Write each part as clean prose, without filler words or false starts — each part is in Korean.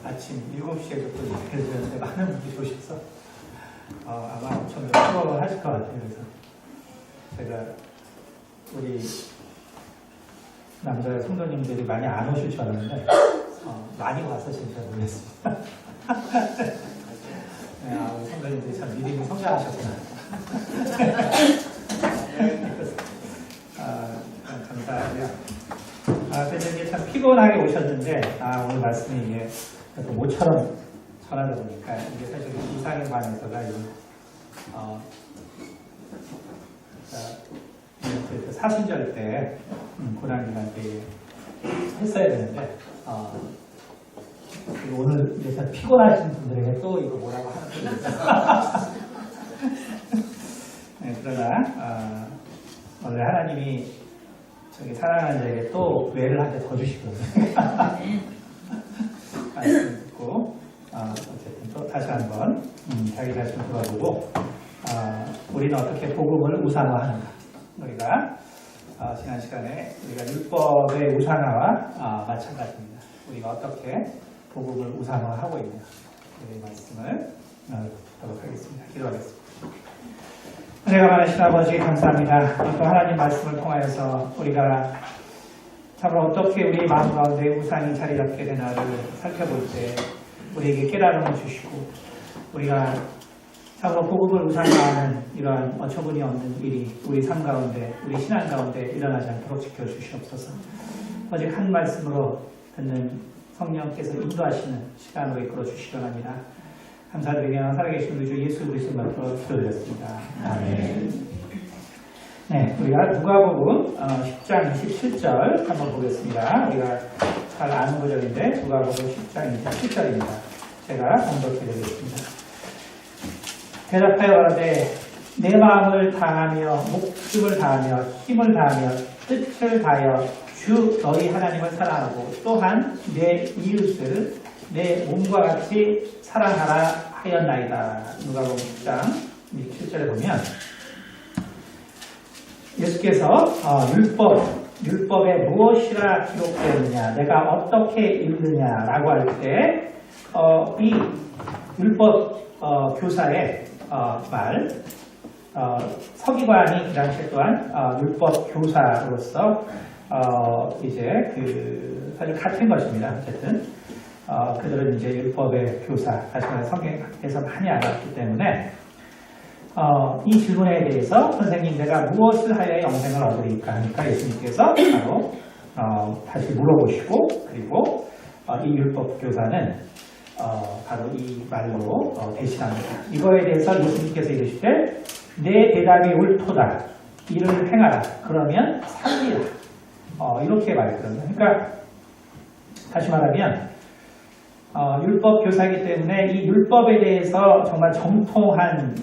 아침 7시에부터 그래서 많은 분들이 오셔서 아마 엄청 수업을 하실 것 같아요. 그래서 제가 우리 남자 성도님들이 많이 안 오실 줄 알았는데 많이 와서 진짜 놀랐습니다. 네, 우리 성도님들이 참 믿음이 성장하셨구나. 감사하고요. 그래서 이게 참 피곤하게 오셨는데, 오늘 말씀이 이게 모처럼 전하다 보니까, 이게 사실 이상에 관해서가, 그 사순절 때, 고난기간 때 했어야 되는데, 오늘 이제 참 피곤하신 분들에게 또 이거 뭐라고 하는 분이 있어요. 네, 그러나, 원래 하나님이 저기 사랑하는 자에게 또 외를 한 대 더 주시거든요. 말씀 듣고 어쨌든 또 다시 한번 자기 자신 돌아보고 우리는 어떻게 복음을 우상화하는가. 우리가 지난 시간에 우리가 율법의 우상화와 마찬가지입니다. 우리가 어떻게 복음을 우상화하고 있는가. 이 말씀을 듣도록 하겠습니다. 기도하겠습니다. 은혜가 많으신 아버지 감사합니다. 또 하나님 말씀을 통하여서 우리가 참으로 어떻게 우리 마음 가운데 우상이 자리 잡게 되나를 살펴볼 때 우리에게 깨달음을 주시고 우리가 참으로 복음을 우상화하는 이러한 어처구니 없는 일이 우리 삶 가운데 우리 신앙 가운데 일어나지 않도록 지켜주시옵소서. 오직 한 말씀으로 듣는 성령께서 인도하시는 시간으로 이끌어 주시기 바랍니다. 감사드리며 살아계신 우리 주 예수 그리스도로 기도드렸습니다. 아멘. 네, 우리가 누가복음 10장 27절 한번 보겠습니다. 우리가 잘 아는 구절인데 누가복음 10장 27절입니다. 제가 봉독해드리겠습니다. 대답하여 가라되 내 마음을 다하며 목숨을 다하며 힘을 다하며 뜻을 다하여 주 너희 하나님을 사랑하고 또한 내 이웃을 내 몸과 같이 사랑하라 하였나이다. 누가복음 10장 27절에 보면 예수께서 율법에 무엇이라 기록되었느냐 내가 어떻게 읽느냐라고 할 때 이 율법 교사의 말 서기관이 그 당시에 또한 율법 교사로서 이제 사실 같은 것입니다. 어쨌든 그들은 이제 율법의 교사, 다시 말해 성경에서 많이 알았기 때문에 이 질문에 대해서 선생님 내가 무엇을 하여 영생을 얻으리까 하니까 예수님께서 바로 다시 물어보시고 그리고 이 율법 교사는 바로 이 말로 대신합니다. 이거에 대해서 예수님께서 이르시되 내 대답이 옳도다 이를 행하라 그러면 살리라 이렇게 말했거든요. 그러니까 다시 말하면 율법 교사이기 때문에 이 율법에 대해서 정말 정통한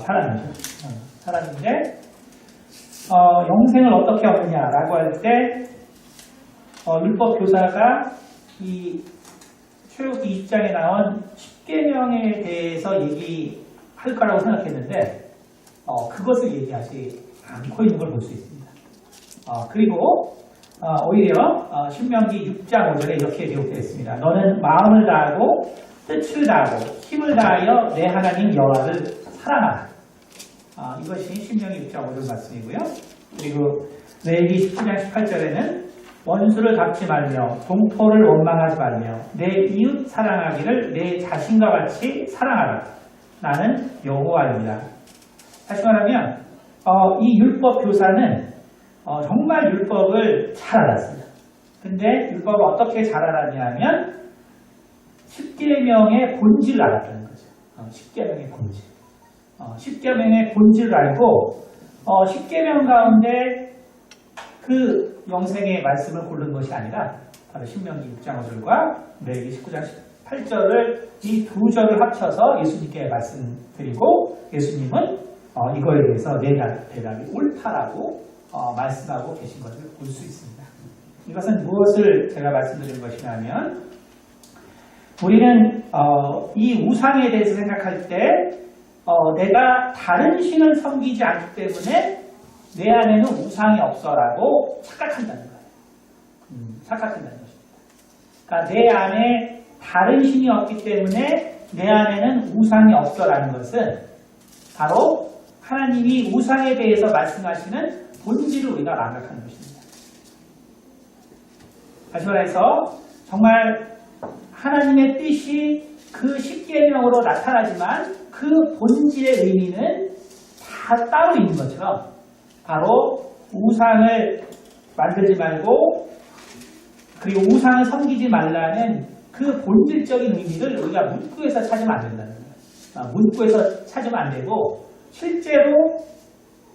사람이죠. 사람인데 영생을 어떻게 얻느냐라고 할 때 율법 교사가 이 출애굽기 2장에 나온 10계명에 대해서 얘기할 거라고 생각했는데 그것을 얘기하지 않고 있는 걸 볼 수 있습니다. 그리고 오히려 신명기 6장 5절에 이렇게 기록되어 있습니다. 너는 마음을 다하고 뜻을 다하고 힘을 다하여 내 하나님 여호와를 사랑하라. 이것이 신명기 6장 5절 말씀이고요. 그리고 레위기 17장 18절에는 원수를 갚지 말며 동포를 원망하지 말며 내 이웃 사랑하기를 내 자신과 같이 사랑하라. 나는 여호와입니다. 다시 말하면 이 율법 교사는 정말 율법을 잘 알았습니다. 근데 율법을 어떻게 잘 알았냐면 10계명의 본질을 알았다는 거죠. 10계명의 본질. 10계명의 본질을 알고 10계명 가운데 그 영생의 말씀을 고른 것이 아니라 바로 신명기 6장 5절과 레위기 19장 18절을 이 두 절을 합쳐서 예수님께 말씀드리고 예수님은 이거에 대해서 내 대답이 옳다라고 말씀하고 계신 것을 볼 수 있습니다. 이것은 무엇을 제가 말씀드린 것이냐면 우리는 이 우상에 대해서 생각할 때 내가 다른 신을 섬기지 않기 때문에 내 안에는 우상이 없어라고 착각한다는 거예요. 착각한다는 것입니다. 그러니까 내 안에 다른 신이 없기 때문에 내 안에는 우상이 없어라는 것은 바로 하나님이 우상에 대해서 말씀하시는 본질을 우리가 망각하는 것입니다. 다시 말해서 정말 하나님의 뜻이 그 십계명으로 나타나지만 그 본질의 의미는 다 따로 있는 것처럼 바로 우상을 만들지 말고 그리고 우상을 섬기지 말라는 그 본질적인 의미를 우리가 문구에서 찾으면 안 된다는 거예요. 문구에서 찾으면 안 되고 실제로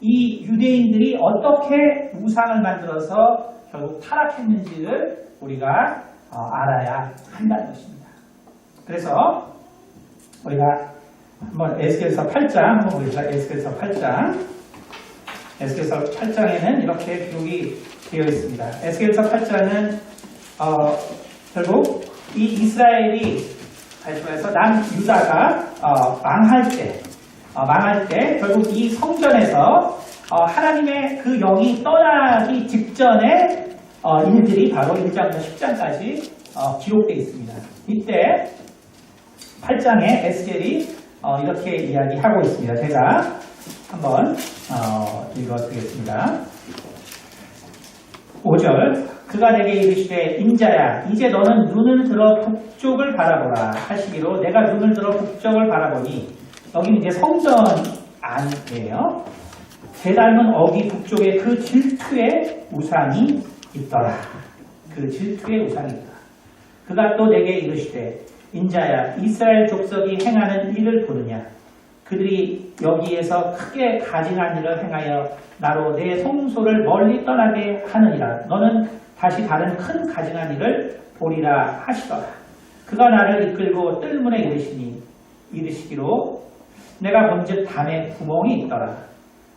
이 유대인들이 어떻게 우상을 만들어서 결국 타락했는지를 우리가 알아야 한다는 것입니다. 그래서 우리가 한번 에스겔서 8장 한번 보겠습니다. 에스겔서 8장. 에스겔서 8장에는 이렇게 기록이 되어 있습니다. 에스겔서 8장은 결국 이 이스라엘이 발전해서 남유다가 망할 때 결국 이 성전에서 하나님의 그 영이 떠나기 직전에 일들이 바로 1장부터 10장까지 기록되어 있습니다. 이때 8장에 에스겔이 이렇게 이야기하고 있습니다. 제가 한번 읽어드리겠습니다. 5절 그가 내게 이르시되 인자야 이제 너는 눈을 들어 북쪽을 바라보라 하시기로 내가 눈을 들어 북쪽을 바라보니 여기는 이제 성전 안이에요. 제 닮은 어기 북쪽에 그 질투의 우상이 있더라. 그 질투의 우상이 있더라. 그가 또 내게 이르시되 인자야 이스라엘 족속이 행하는 일을 보느냐 그들이 여기에서 크게 가증한 일을 행하여 나로 내 성소를 멀리 떠나게 하느니라. 너는 다시 다른 큰 가증한 일을 보리라 하시더라. 그가 나를 이끌고 뜰문에 이르시기로 내가 본즉 담에 구멍이 있더라.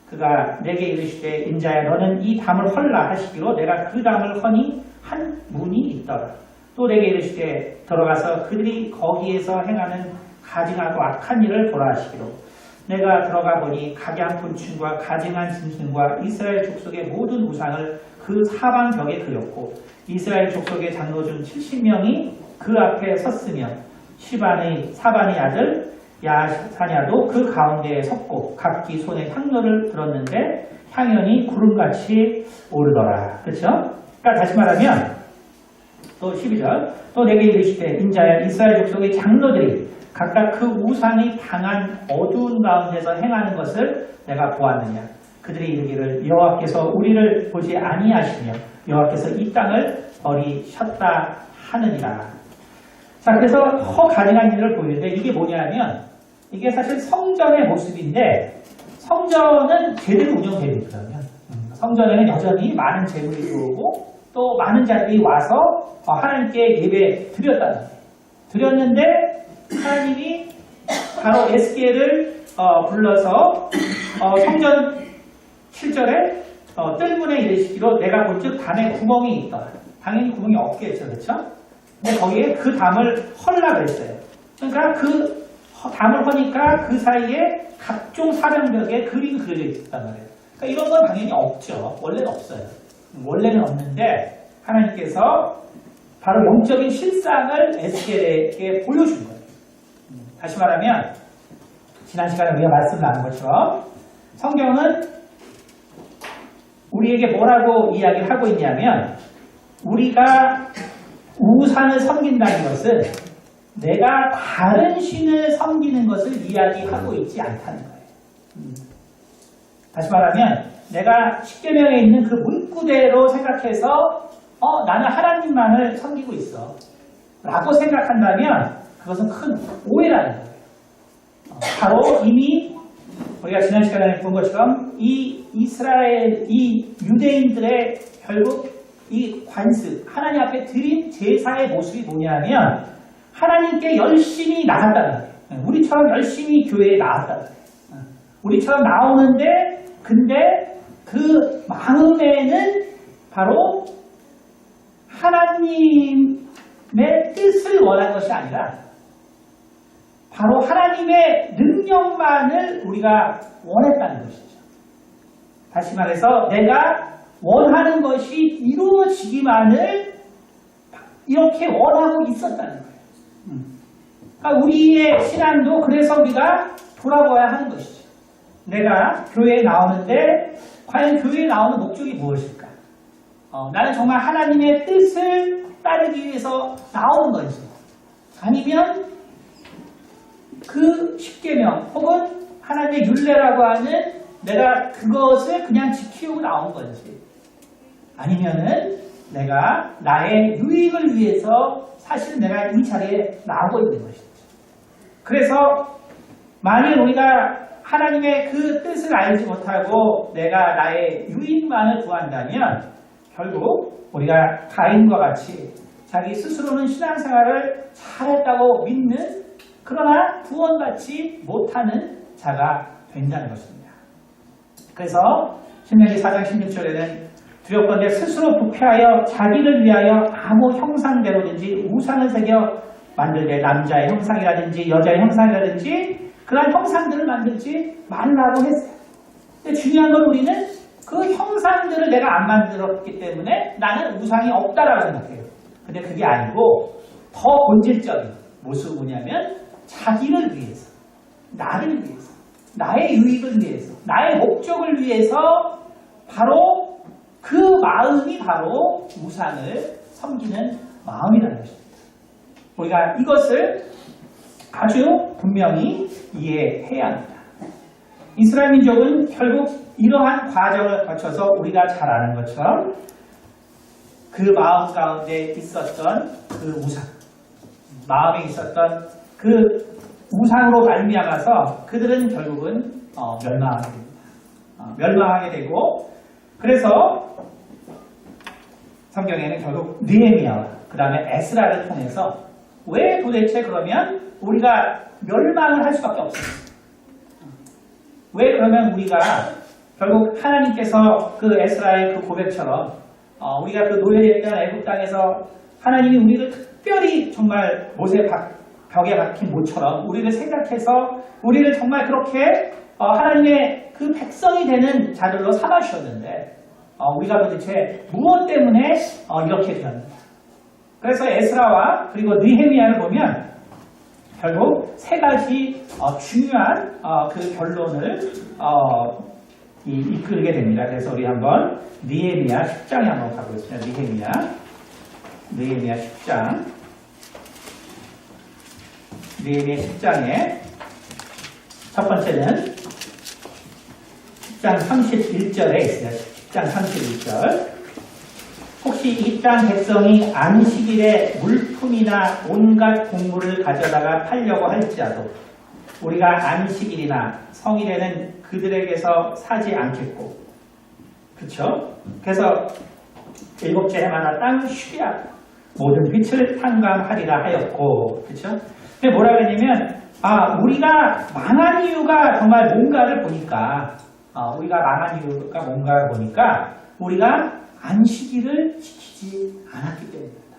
그가 내게 이르시되 인자야 너는 이 담을 헐라 하시기로 내가 그 담을 허니 한 문이 있더라. 또 내게 이르시되 들어가서 그들이 거기에서 행하는 가증하고 악한 일을 보라 하시기로 내가 들어가 보니 각양 곤충과 가증한 짐승과 이스라엘 족속의 모든 우상을 그 사방 벽에 그렸고 이스라엘 족속의 장로 중 70명이 그 앞에 섰으며 사반의 아들 야사냐도 그 가운데에 섰고 각기 손에 향로를 들었는데 향연이 구름같이 오르더라. 그렇죠? 그러니까 다시 말하면 또 12절 또 내게 이르시되 인자야 이스라엘 족속의 장로들이 각각 그 우상이 당한 어두운 가운데서 행하는 것을 내가 보았느냐. 그들이 이르기를 여호와께서 우리를 보지 아니하시며 여호와께서 이 땅을 버리셨다 하느니라. 자, 그래서 가증한 일을 보이는데 이게 뭐냐면 이게 사실 성전의 모습인데 성전은 제대로 운영됩니다. 성전에는 여전히 많은 재물이 들어오고 또 많은 자들이 와서 하나님께 예배 드렸다는 거예요. 드렸는데 하나님이 바로 에스겔을 불러서 성전 7절에 뜰문에 이르시기로 내가 본즉 담에 구멍이 있다. 당연히 구멍이 없겠죠. 그렇죠? 근데 거기에 그 담을 헐라 그랬어요. 그러니까 그 담을 허니까 그 사이에 각종 사병벽에 그림이 그려져 있단 말이에요. 그러니까 이런 건 당연히 없죠. 원래는 없어요. 원래는 없는데 하나님께서 바로 영적인 실상을 에스겔에게 보여준 거예요. 다시 말하면 지난 시간에 우리가 말씀 나눈 것처럼 성경은 우리에게 뭐라고 이야기를 하고 있냐면 우리가 우상을 섬긴다는 것은 내가 다른 신을 섬기는 것을 이야기하고 있지 않다는 거예요. 다시 말하면 내가 십계명에 있는 그 문구대로 생각해서 나는 하나님만을 섬기고 있어 라고 생각한다면 그것은 큰 오해라는 거예요. 바로 이미 우리가 지난 시간에 본 것처럼 이 유대인들의 결국 이 관습, 하나님 앞에 드린 제사의 모습이 뭐냐면 하나님께 열심히 나갔다는 거예요. 우리처럼 열심히 교회에 나왔다는 거예요. 우리처럼 나오는데 근데 그 마음에는 바로 하나님의 뜻을 원한 것이 아니라 바로 하나님의 능력만을 우리가 원했다는 것이죠. 다시 말해서 내가 원하는 것이 이루어지기만을 이렇게 원하고 있었다는 거예요. 그러니까 우리의 신앙도 그래서 우리가 돌아봐야 하는 것이죠. 내가 교회에 나오는데 과연 교회에 나오는 목적이 무엇일까? 나는 정말 하나님의 뜻을 따르기 위해서 나오는 건지, 아니면 그 10계명 혹은 하나님의 율례라고 하는 내가 그것을 그냥 지키고 나온 건지, 아니면은 내가 나의 유익을 위해서 사실 내가 이 자리에 나오고 있는 것이죠. 그래서 만일 우리가 하나님의 그 뜻을 알지 못하고 내가 나의 유익만을 구한다면 결국 우리가 가인과 같이 자기 스스로는 신앙생활을 잘했다고 믿는, 그러나 구원받지 못하는 자가 된다는 것입니다. 그래서 신명기 4장 16절에는 두렵건대 스스로 부패하여 자기를 위하여 아무 형상대로든지 우상을 새겨 만들되 남자의 형상이라든지 여자의 형상이라든지 그러한 형상들을 만들지 말라고 했어요. 근데 중요한 건 우리는 그 형상들을 내가 안 만들었기 때문에 나는 우상이 없다라고 생각해요. 근데 그게 아니고 더 본질적인 모습은 뭐냐면 자기를 위해서, 나를 위해서, 나의 유익을 위해서, 나의 목적을 위해서 바로 그 마음이 바로 우상을 섬기는 마음이라는 것입니다. 우리가 이것을 아주 분명히 이해해야 합니다. 이스라엘 민족은 결국 이러한 과정을 거쳐서 우리가 잘 아는 것처럼 그 마음 가운데 있었던 그 우상, 마음에 있었던 그 우상으로 말미암아서 그들은 결국은 멸망하게 됩니다. 멸망하게 되고, 그래서 성경에는 결국 느헤미야와 그 다음에 에스라를 통해서 왜 도대체 그러면 우리가 멸망을 할 수밖에 없습니다. 왜 그러면 우리가 결국 하나님께서 그 에스라의 그 고백처럼 우리가 그 노예됐던 애굽 땅에서 하나님이 우리를 특별히 정말 못에 벽에 박힌 못처럼 우리를 생각해서 우리를 정말 그렇게 하나님의 그 백성이 되는 자들로 삼아주셨는데 우리가 도대체 무엇 때문에 이렇게 되었는가? 그래서 에스라와 그리고 느헤미야를 보면 결국 세 가지 중요한 그 결론을 이끌게 됩니다. 그래서 우리 한번 느헤미야 10장에 한번 가보겠습니다. 느헤미야 10장. 느헤미야 10장에 첫 번째는 10장 31절에 있어요. 10장 31절. 혹시 이 땅 백성이 안식일에 물품이나 온갖 곡물을 가져다가 팔려고 할지라도 우리가 안식일이나 성일에는 그들에게서 사지 않겠고, 그렇죠? 그래서 일곱째 해마다 땅 쉬게 하고 모든 빛을 탕감하리라 하였고, 그렇죠? 근데 뭐라 그러냐면 우리가 망한 이유가 정말 뭔가를 보니까 우리가 망한 이유가 뭔가를 보니까 우리가 안식일을 지키지 않았기 때문입니다.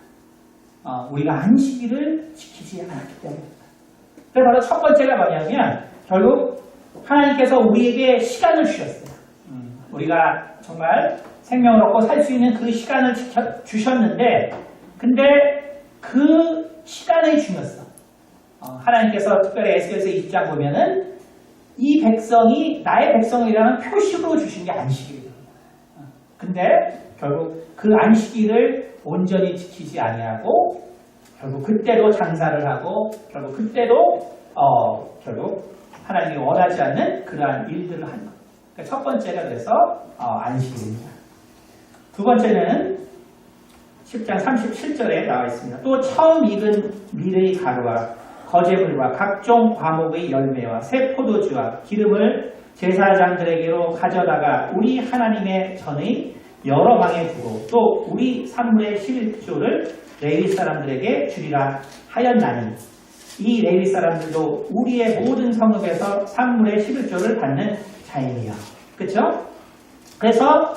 우리가 안식일을 지키지 않았기 때문입니다. 그래서 바로 첫 번째가 뭐냐면 결국 하나님께서 우리에게 시간을 주셨어요. 우리가 정말 생명을 얻고 살 수 있는 그 시간을 주셨는데, 근데 그 시간의 중요성, 하나님께서 특별히 에스겔서 20장 보면은 이 백성이 나의 백성이라는 표식으로 주신 게 안식일이에요. 근데 결국 그 안식일을 온전히 지키지 아니하고 결국 그때도 장사를 하고 결국 그때도 결국 하나님이 원하지 않는 그러한 일들을 하는 것. 그러니까 첫 번째가 그래서 안식일입니다. 두 번째는 10장 37절에 나와 있습니다. 또 처음 익은 밀의 가루와 거제물과 각종 과목의 열매와 새 포도주와 기름을 제사장들에게로 가져다가 우리 하나님의 전의 여러 방에 두고 또 우리 산물의 11조를 레위 사람들에게 주리라 하였나니 이 레위 사람들도 우리의 모든 성읍에서 산물의 11조를 받는 자이니라. 그렇죠? 그래서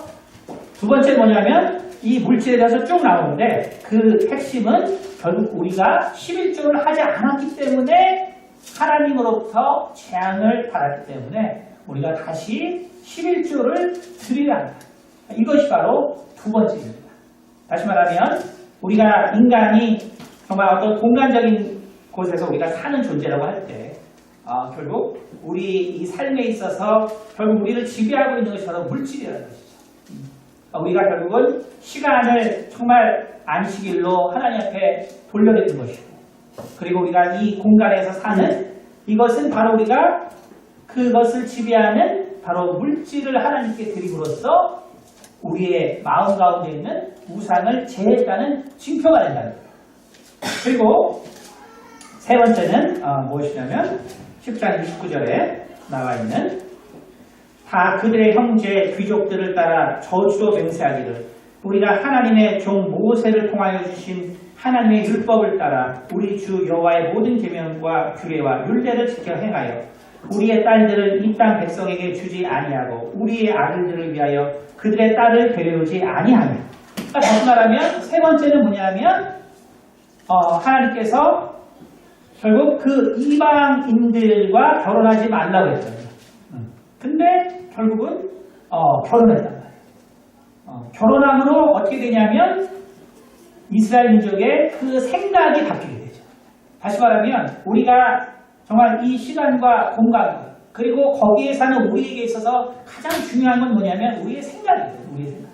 두 번째 뭐냐면 이 물질에 대해서 쭉 나오는데 그 핵심은 결국 우리가 11조를 하지 않았기 때문에 하나님으로부터 재앙을 받았기 때문에 우리가 다시 11조를 드려야 합니다. 이것이 바로 두 번째입니다. 다시 말하면 우리가 인간이 정말 어떤 공간적인 곳에서 우리가 사는 존재라고 할 때 결국 우리 이 삶에 있어서 결국 우리를 지배하고 있는 것이 바로 물질이라는 것이죠. 우리가 결국은 시간을 정말 안식일로 하나님 앞에 돌려드리는 것이고, 그리고 우리가 이 공간에서 사는 이것은 바로 우리가 그것을 지배하는 바로 물질을 하나님께 드림으로써 우리의 마음 가운데 있는 우상을 제했다는 징표가 된다는 거예요. 그리고 세 번째는 무엇이냐면 10장 29절에 나와 있는 다 그들의 형제 귀족들을 따라 저주로 맹세하기를 우리가 하나님의 종 모세를 통하여 주신 하나님의 율법을 따라 우리 주 여호와의 모든 계명과 규례와 율례를 지켜 행하여 우리의 딸들을 이 땅 백성에게 주지 아니하고 우리의 아들들을 위하여 그들의 딸을 데려오지 아니하며. 그러니까 다시 말하면 세 번째는 뭐냐면 하나님께서 결국 그 이방인들과 결혼하지 말라고 했잖아요. 근데 결국은 결혼했단 말이에요. 결혼함으로 어떻게 되냐면 이스라엘 민족의 그 생각이 바뀌게 되죠. 다시 말하면 우리가 정말 이 시간과 공간 그리고 거기에 사는 우리에게 있어서 가장 중요한 건 뭐냐면 우리의 생각이에요. 우리의 생각.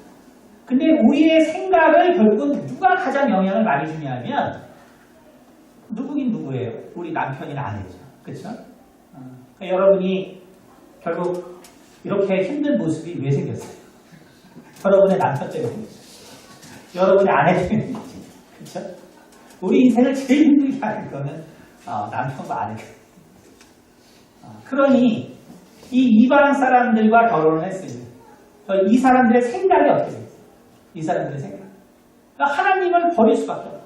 근데 우리의 생각을 결국은 누가 가장 영향을 많이 주냐면 누구긴 누구예요? 우리 남편이나 아내죠. 그렇죠? 그러니까 여러분이 결국 이렇게 힘든 모습이 왜 생겼어요? 여러분의 남편 때문에, 여러분의 아내 때문에, 그렇죠? 우리 인생을 제일 힘들게 하는 거는 남편과 아내가. 그러니 이 이방 사람들과 결혼을 했으니 이 사람들의 생각이 어떻게 돼요? 이 사람들의 생각. 그러니까 하나님을 버릴 수밖에 없어요.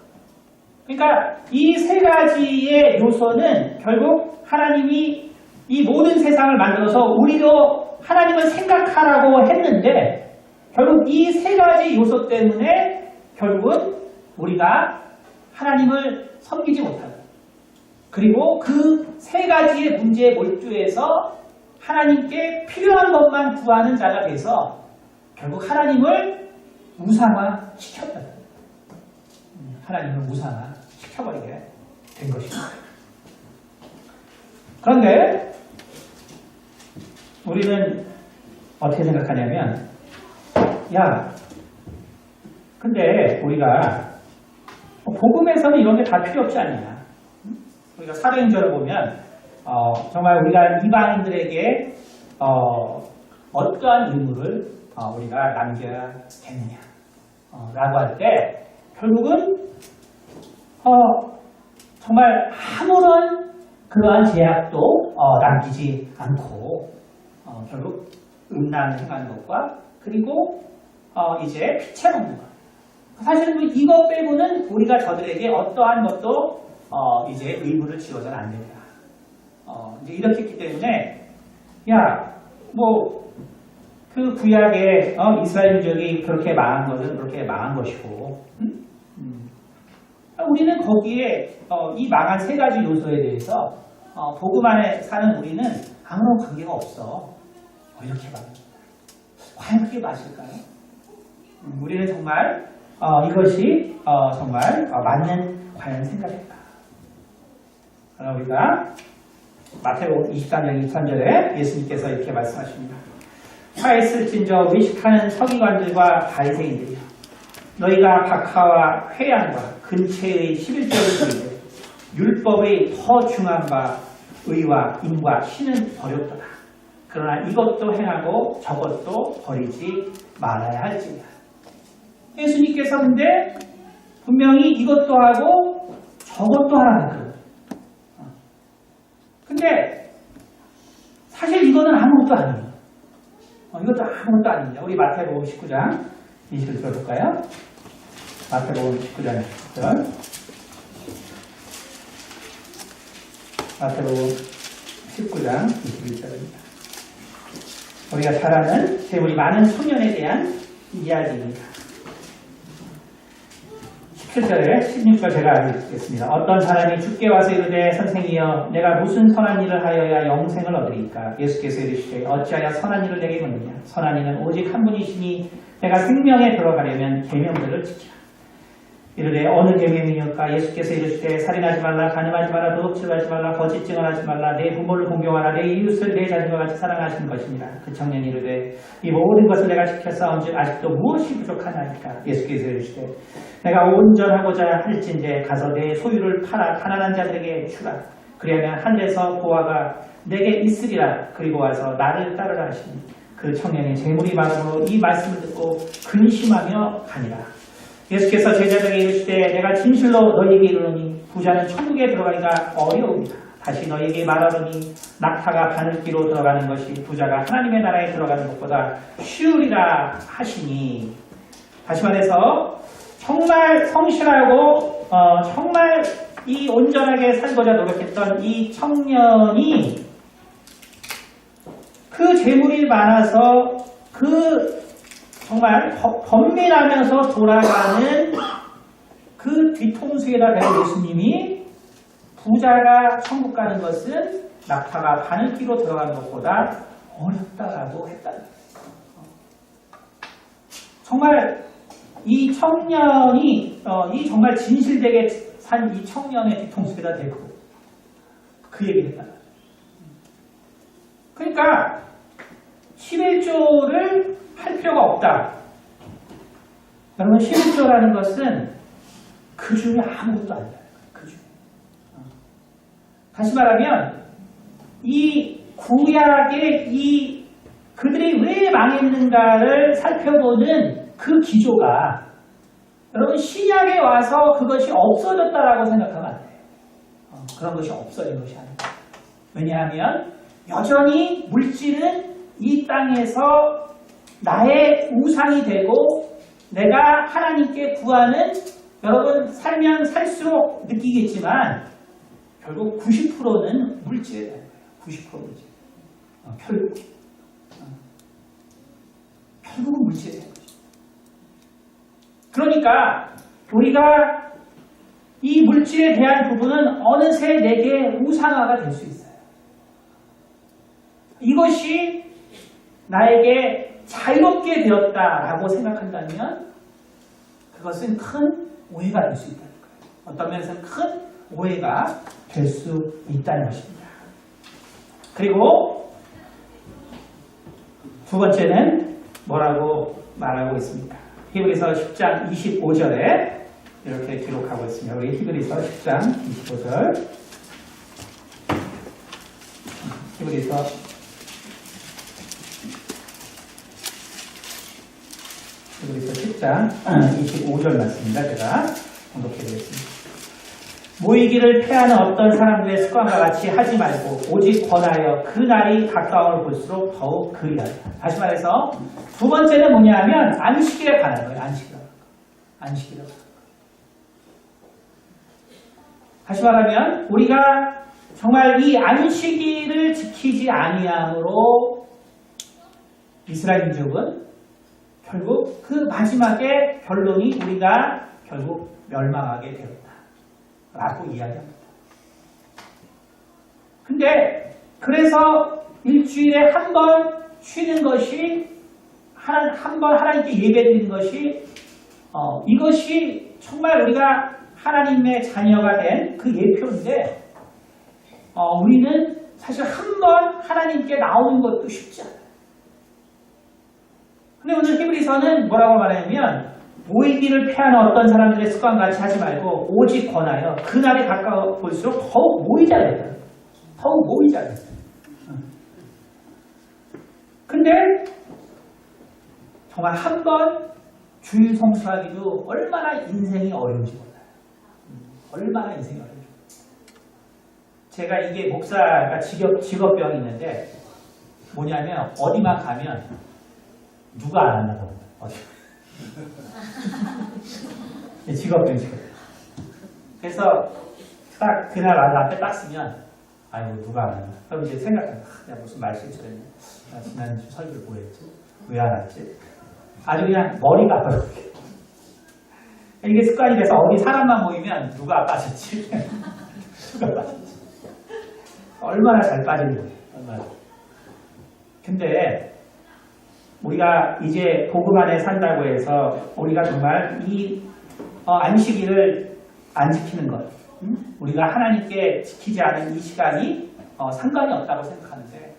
그러니까 이 세 가지의 요소는 결국 하나님이 이 모든 세상을 만들어서 우리도 하나님을 생각하라고 했는데 결국 이 세 가지 요소 때문에 결국은 우리가 하나님을 섬기지 못하고 그리고 그 세 가지의 문제에 몰두해서 하나님께 필요한 것만 구하는 자가 돼서 결국 하나님을 우상화시켰다. 하나님을 우상화시켜버리게 된 것입니다. 그런데 우리는 어떻게 생각하냐면 근데 우리가 복음에서는 이런 게 다 필요 없지 않냐. 우리가 사도행전을 보면 정말 우리가 이방인들에게 어떠한 의무를 우리가 남겨야 되느냐 라고 할 때 결국은 정말 아무런 그러한 제약도 남기지 않고 결국 음란을 행하는 것과 그리고 이제 피체 먹는 것. 사실 이거 빼고는 우리가 저들에게 어떠한 것도 이제 의무를 지어서는 안 된다. 이제 이렇게 했기 때문에 그 구약의 이스라엘 민족이 그렇게 망한 것은 그렇게 망한 것이고 우리는 거기에 이 망한 세 가지 요소에 대해서 복음 안에 사는 우리는 아무런 관계가 없어. 이렇게 말. 과연 그게 맞을까요? 우리는 정말 이것이 정말 맞는 과연 생각일까? 그럼 우리가 마태복음 23장 23절에 예수님께서 이렇게 말씀하십니다. 화 있을진저 외식하는 서기관들과 바리새인들이여 너희가 박하와 회양과 근체의 11조를 드리되 율법의 더 중한 바 의와 인과 신은 버렸도다. 그러나 이것도 행하고 저것도 버리지 말아야 할지니라. 예수님께서 근데 분명히 이것도 하고 저것도 하라는 거예요. 근데 사실 이거는 아무것도 아니에요. 이것도 아무것도 아닙니다. 우리 마태복음 19장 20절 볼까요? 마태복음 19장 20절. 마태복음 19장 21절입니다. 우리가 잘 아는 재물이 많은 소년에 대한 이야기입니다. 17절에 16절 제가 읽겠습니다. 어떤 사람이 주께 와서 이르되 선생이여 내가 무슨 선한 일을 하여야 영생을 얻으리까? 예수께서 이르시되 어찌하여 선한 일을 내게 묻느냐? 선한 이는 오직 한 분이시니 내가 생명에 들어가려면 계명들을 지키라. 이르되 어느 계명이니까 예수께서 이르시되 살인하지 말라, 간음하지 말라, 도둑질하지 말라, 거짓 증언하지 말라, 내 부모를 공경하라, 내 이웃을 내 자신과 같이 사랑하시는 것입니다. 그 청년이 이르되 이 모든 것을 내가 지켰사온즉 아직도 무엇이 부족하나이까. 예수께서 이르시되 내가 온전하고자 할진대 가서 내 소유를 팔아 가난한 자들에게 주라. 그리하면 하늘에서 보화가 내게 있으리라. 그리고 와서 나를 따르라 하시니 그 청년이 재물이 많음으로 이 말씀을 듣고 근심하며 가니라. 예수께서 제자들에게 이르시되 내가 진실로 너희에게 이르노니 부자는 천국에 들어가기가 어려웁니다. 다시 너희에게 말하노니 낙타가 바늘기로 들어가는 것이 부자가 하나님의 나라에 들어가는 것보다 쉬우리라 하시니. 다시 말해서 정말 성실하고 정말 이 온전하게 살고자 노력했던 이 청년이 그 재물이 많아서 그 정말 번민하면서 돌아가는 그 뒤통수에다 대고 예수님이 부자가 천국 가는 것은 낙타가 바늘기로 들어가는 것보다 어렵다라고 했다는 거예요. 정말 이 청년이 이 정말 진실되게 산 이 청년의 뒤통수에다 대고 그 얘기를 했다. 그러니까 11조를 할 필요가 없다. 여러분 11조라는 것은 그 중에 아무것도 아니에요. 그 중에. 다시 말하면 이 구약의 이 그들이 왜 망했는가를 살펴보는 그 기조가 여러분 신약에 와서 그것이 없어졌다라고 생각하면 안 돼요. 그런 것이 없어진 것이 아니에요. 왜냐하면 여전히 물질은 이 땅에서 나의 우상이 되고 내가 하나님께 구하는, 여러분 살면 살수록 느끼겠지만 결국 90%는 물질에 되는 거예요. 90% 물질. 결국은 물질에 되는 거죠. 그러니까 우리가 이 물질에 대한 부분은 어느새 내게 우상화가 될 수 있어요. 이것이 나에게 자유롭게 되었다라고 생각한다면 그것은 큰 오해가 될 수 있다는 거예요. 어떤 면에서는 큰 오해가 될 수 있다는 것입니다. 그리고 두 번째는 뭐라고 말하고 있습니까? 히브리서 10장 25절에 이렇게 기록하고 있습니다. 우리 히브리서 10장 25절. 히브리서 10장 25절 말씀입니다. 제가 공독해드리겠습니다. 모이기를 패하는 어떤 사람들의 습관과 같이 하지 말고 오직 권하여 그 날이 가까움을 볼수록 더욱 그리하라. 다시 말해서 두 번째는 뭐냐 하면 안식일에 관한 거예요. 안식일에 관한 거예요. 다시 말하면 우리가 정말 이 안식일을 지키지 아니함으로 이스라엘 민족은 결국 그 마지막에 결론이 우리가 결국 멸망하게 되었다라고 이야기합니다. 근데 그래서 일주일에 한 번 쉬는 것이 한 번 하나님께 예배드리는 것이 이것이 정말 우리가 하나님의 자녀가 된 그 예표인데 우리는 사실 한 번 하나님께 나오는 것도 쉽지 않아요. 근데 오늘 히브리서는 뭐라고 말하냐면 모이기를 패하는 어떤 사람들의 습관같이 하지 말고 오직 권하여 그날에 가까워 볼수록 더욱 모이자 그랬다. 더욱 모이자 그랬다. 근데 정말 한 번 주일 성수하기도 얼마나 인생이 어려운지 몰라요. 얼마나 인생이 어려운지. 제가 이게 목사가 직업병이 있는데 뭐냐면 어디만 가면 누가 안 한다고 합니다. 직업병. 그래서 딱 그날 앞에 딱 쓰면 아이고 누가 안 한다. 그럼 이제 생각한다. 내가 무슨 말 실수했냐. 나 지난주 설교를 뭐 했지? 왜 안 왔지? 아주 그냥 머리가 아파요. 이게 습관이 돼서 어디 사람만 모이면 누가 빠졌지? 누가 빠졌지? 얼마나 잘 빠지는 거예요. 얼마나. 근데 우리가 이제 복음 안에 산다고 해서 우리가 정말 이 안식일을 안 지키는 것, 우리가 하나님께 지키지 않은 이 시간이 상관이 없다고 생각하는데,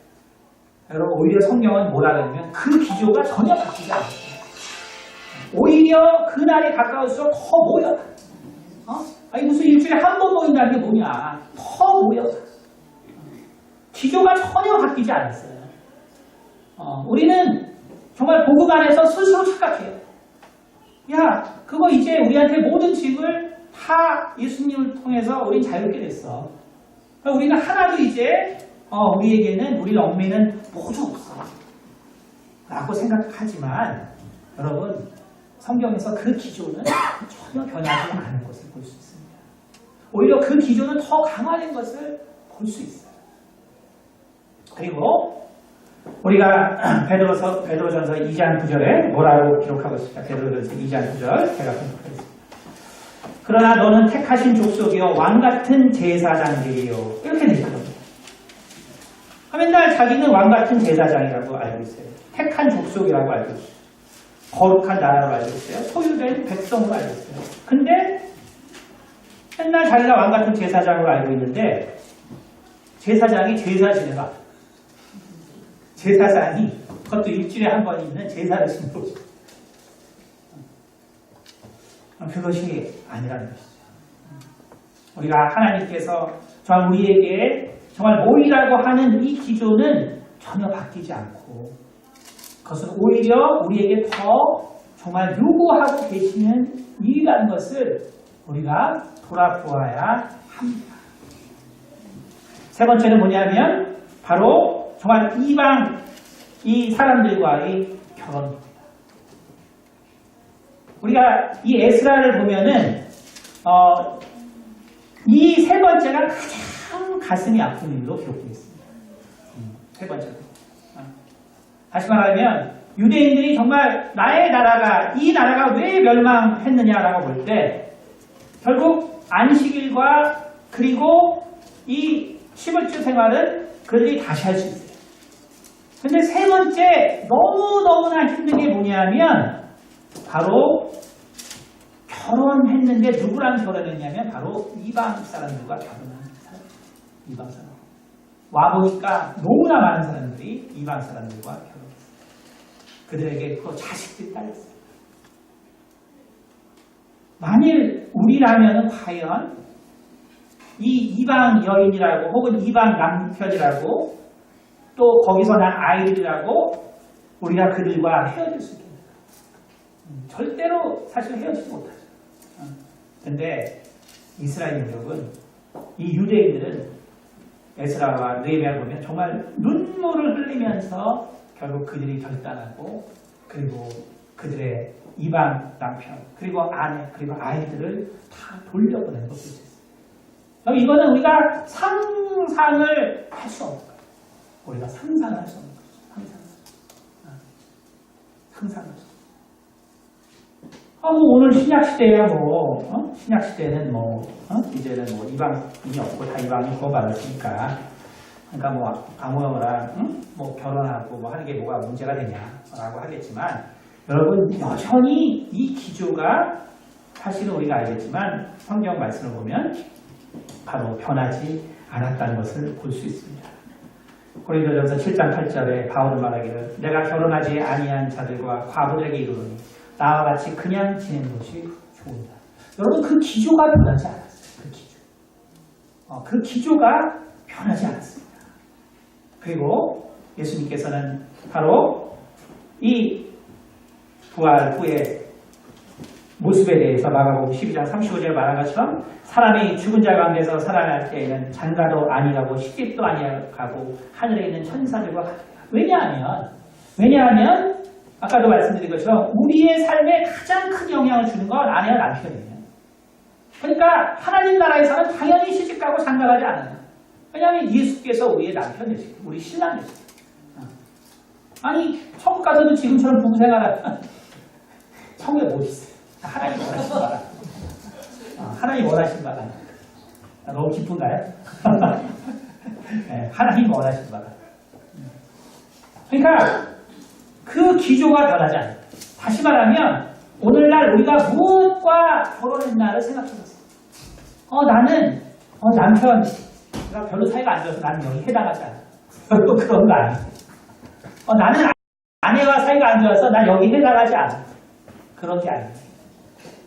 여러분 오히려 성경은 뭐라 그러냐면 그 기조가 전혀 바뀌지 않았어요. 오히려 그날이 가까울수록 더 모여. 아니 무슨 일주일에 한 번 모인다는 게 뭐냐. 더 모여. 기조가 전혀 바뀌지 않았어요. 우리는 정말 복음 안에서 스스로 착각해요. 야, 그거 이제 우리한테 모든 짐을 다 예수님을 통해서 우린 자유롭게 됐어. 그러니까 우리는 하나도 이제 우리에게는 우리 얽매는 모두 없어 라고 생각하지만 여러분 성경에서 그 기조는 전혀 변하지 않은 것을 볼 수 있습니다. 오히려 그 기조는 더 강화된 것을 볼 수 있어요. 그리고 우리가 베드로전서 2장 9절에 뭐라고 기록하고 있습니까? 베드로전서 2장 9절 제가 공부하겠습니다. 그러나 너는 택하신 족속이요 왕같은 제사장들이요 이렇게 되죠. 맨날 자기는 왕같은 제사장이라고 알고 있어요. 택한 족속이라고 알고 있어요. 거룩한 나라로 알고 있어요. 소유된 백성으로 알고 있어요. 근데 맨날 자기가 왕같은 제사장으로 알고 있는데 제사장이 제사 지내봐. 제사장이 그것도 일주일에 한 번 있는 제사를 지내는 거죠. 그것이 아니라는 것이죠. 우리가 하나님께서 정말 우리에게 정말 모이라고 하는 이 기조는 전혀 바뀌지 않고 그것은 오히려 우리에게 더 정말 요구하고 계시는 일이라는 것을 우리가 돌아보아야 합니다. 세 번째는 뭐냐면 바로 정말 이방 이 사람들과의 결혼입니다. 우리가 이 에스라를 보면은 이 세 번째가 가장 가슴이 아픈 일로 기록되어 있습니다. 세 번째로. 다시 말하면 유대인들이 정말 나의 나라가 이 나라가 왜 멸망했느냐라고 볼 때 결국 안식일과 그리고 이 11주 생활은 그들이 다시 할 수 있어요. 근데 세 번째 너무너무나 힘든 게 뭐냐면 바로 결혼했는데 누구랑 결혼했냐면 바로 이방 사람들과 결혼한 사람. 이방 사람. 와보니까 너무나 많은 사람들이 이방 사람들과 결혼했어요. 그들에게 또 자식들이 딸렸어요. 만일 우리라면 과연 이 이방 여인이라고 혹은 이방 남편이라고 또 거기서 난 아이들이라고 우리가 그들과 헤어질 수 있겠는가? 절대로 사실 헤어지지 못하죠. 근데 이스라엘 민족은 이 유대인들은 에스라와 느헤미야를 보면 정말 눈물을 흘리면서 결국 그들이 결단하고 그리고 그들의 이방 남편 그리고 아내 그리고 아이들을 다 돌려보내는 것을 볼 수 있어요. 이거는 우리가 상상을 할 수 없는 거예요. 우리가 상상을 할 수 없는 거죠. 상상을 할 수 없는 거죠. 오늘 신약시대야 신약시대는 이제는 이방인이 없고 다 이방인 구원받았으니까 그러니까 아무거나 결혼하고 하는 게 뭐가 문제가 되냐라고 하겠지만 여러분 여전히 이 기조가 사실은 우리가 알겠지만 성경 말씀을 보면 바로 변하지 않았다는 것을 볼 수 있습니다. 고린도전서 7장 8절에 바울은 말하기를 내가 결혼하지 아니한 자들과 과부들에게 이르노니 나와 같이 그냥 지내는 것이 좋은다. 여러분 그 기조가 변하지 않았어요. 그 기조가 변하지 않았습니다. 그리고 예수님께서는 바로 이 부활 후의 모습에 대해서 마가복음 12장 35절에 말한 것처럼 사람이 죽은 자 가운데서 살아날 때에는 장가도 아니라고 시집도 아니라고 하늘에 있는 천사들과 같으리라. 왜냐하면 아까도 말씀드린 것처럼 우리의 삶에 가장 큰 영향을 주는 건 아내와 남편이에요. 그러니까 하나님 나라에서는 당연히 시집가고 장가가지 않아요. 왜냐하면 예수께서 우리의 남편이시고 우리 신랑이시고 아니 천국 가서도 지금처럼 부부 생활하면 천국에 못 있어요. 하나님 원하신 바라. 하나님 원하신 바라. 너무 기쁜가요? 네, 하나님 원하신 바라. 그러니까 그 기조가 변하지 않아요. 다시 말하면 오늘날 우리가 무엇과 결혼했나를 생각해보세요. 나는 남편과 별로 사이가 안 좋아서 나는 여기 해당하지 않아. 별로 그런 거 아니에요. 나는 아내와 사이가 안 좋아서 난 여기 해당하지 않아. 그런 게 아니에요.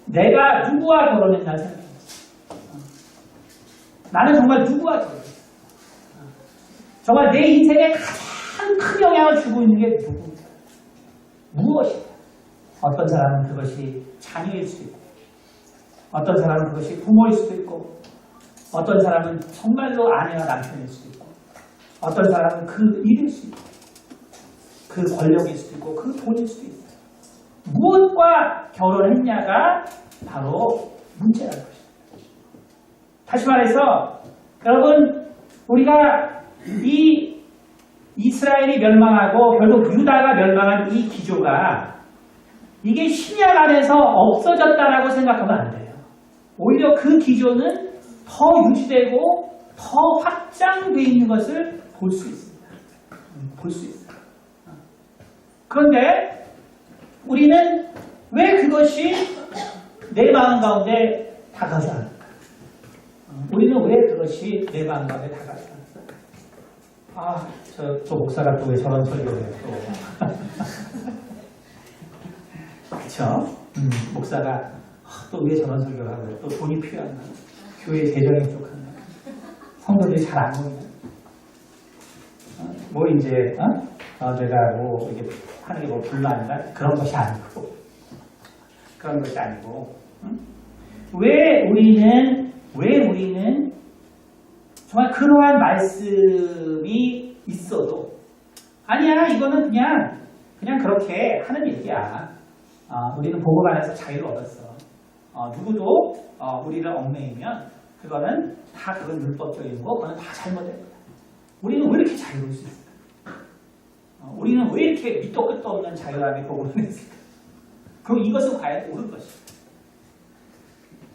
내가 누구와 결혼했나를 생각해보세요. 나는 정말 누구와 결혼했나. 정말 내 인생에 가장 큰 영향을 주고 있는 게 누구인가. 무엇인가. 어떤 사람은 그것이 자녀일 수도 있고, 어떤 사람은 그것이 부모일 수도 있고, 어떤 사람은 정말로 아내와 남편일 수도 있고, 어떤 사람은 그 일일 수도 있고, 그 권력일 수도 있고, 그 돈일 수도 있고, 무엇과 결혼했냐가 바로 문제라는 것입니다. 다시 말해서 여러분, 우리가 이 이스라엘이 멸망하고 결국 유다가 멸망한 이 기조가 이게 신약 안에서 없어졌다라고 생각하면 안 돼요. 오히려 그 기조는 더 유지되고 더 확장되어 있는 것을 볼 수 있습니다. 볼 수 있어요. 그런데 우리는 왜 그것이 내 마음 가운데 다가오지 않을까? 우리는 왜 그것이 내 마음 가운데 다가오지 않을까? 저 목사가 또 왜 저런 설교를 해요, 또. 그쵸? 목사가 또 왜 저런 설교를 하고 또 돈이 필요한가? 교회 재정이 부족한가? 성도들이 잘 안 모이나? 뭐 이제 내가 뭐 이게 하는 게 뭐 불만인가? 그런 것이 아니고 왜 우리는 정말 그러한 말씀이 있어도 아니야 이거는 그냥 그렇게 하는 얘기야. 우리는 복음 안에서 자유를 얻었어. 누구도 우리를 얽매이면 그거는 율법적인 거, 그거는 다 잘못된 거야. 우리는 왜 이렇게 자유로울 수 있을까? 우리는 왜 이렇게 밑도 끝도 없는 자유함이 복음을 했을까? 그럼 이것은 과연 옳은 것이야.